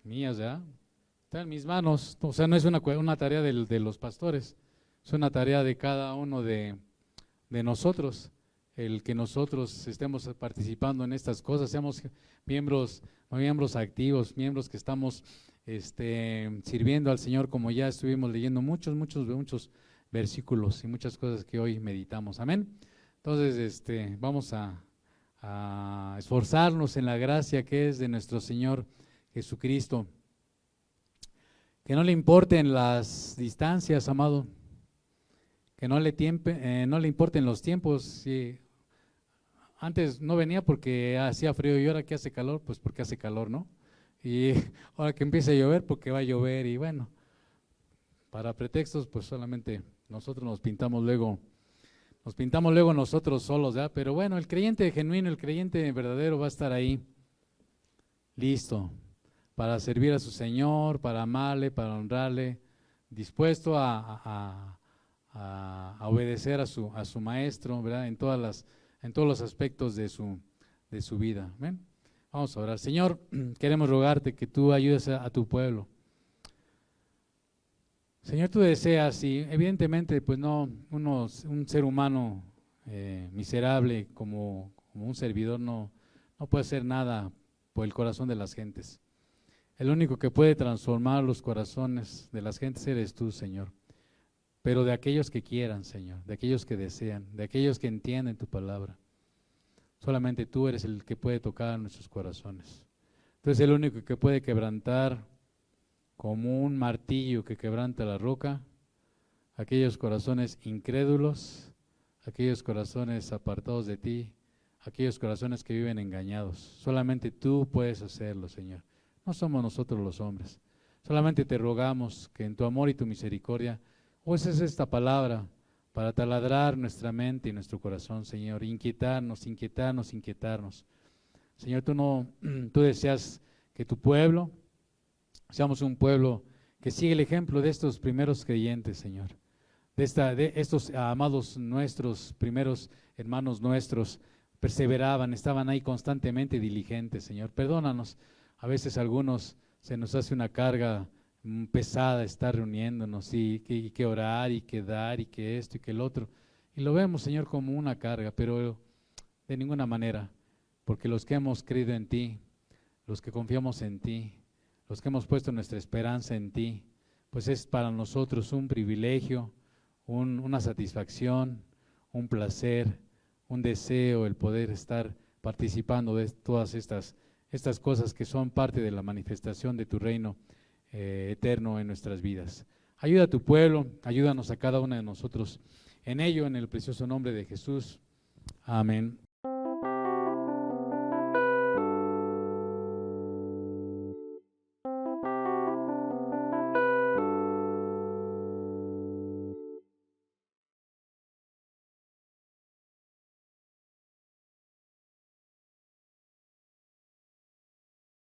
Mías, ¿ya? Está en mis manos. O sea, no es una tarea de los pastores, es una tarea de cada uno de nosotros. El que nosotros estemos participando en estas cosas, seamos miembros activos, miembros que estamos sirviendo al Señor, como ya estuvimos leyendo muchos versículos y muchas cosas que hoy meditamos. Amén. Entonces, vamos a esforzarnos en la gracia que es de nuestro Señor Jesucristo. Que no le importen las distancias, amado. Que no le importen los tiempos. Si antes no venía porque hacía frío y ahora que hace calor, pues porque hace calor, ¿no? Y ahora que empiece a llover, porque va a llover. Y bueno, para pretextos, pues solamente nosotros nos pintamos luego nosotros solos, ¿verdad? Pero bueno, el creyente genuino, el creyente verdadero va a estar ahí, listo, para servir a su Señor, para amarle, para honrarle, dispuesto a obedecer a su maestro, ¿verdad? En todos los aspectos de su vida. ¿Ven? Vamos a orar. Señor, queremos rogarte que tú ayudes a tu pueblo. Señor, tú deseas, y evidentemente, pues no, un ser humano miserable como un servidor no puede hacer nada por el corazón de las gentes. El único que puede transformar los corazones de las gentes eres tú, Señor. Pero de aquellos que quieran, Señor, de aquellos que desean, de aquellos que entienden tu palabra. Solamente tú eres el que puede tocar nuestros corazones. Tú eres el único que puede quebrantar como un martillo que quebranta la roca, aquellos corazones incrédulos, aquellos corazones apartados de ti, aquellos corazones que viven engañados. Solamente tú puedes hacerlo, Señor. No somos nosotros los hombres. Solamente te rogamos que en tu amor y tu misericordia uses esta palabra para taladrar nuestra mente y nuestro corazón, Señor, inquietarnos. Señor, tú deseas que tu pueblo seamos un pueblo que sigue el ejemplo de estos primeros creyentes, Señor, de estos amados nuestros, primeros hermanos nuestros, perseveraban, estaban ahí constantemente diligentes, Señor. Perdónanos, a veces a algunos se nos hace una carga pesada estar reuniéndonos y que orar y que dar y que esto y que el otro. Y lo vemos, Señor, como una carga, pero de ninguna manera, porque los que hemos creído en ti, los que confiamos en ti, los que hemos puesto nuestra esperanza en ti, pues es para nosotros un privilegio, una satisfacción, un placer, un deseo el poder estar participando de todas estas estas cosas que son parte de la manifestación de tu reino eterno en nuestras vidas. Ayuda a tu pueblo, ayúdanos a cada uno de nosotros en ello, en el precioso nombre de Jesús. Amén.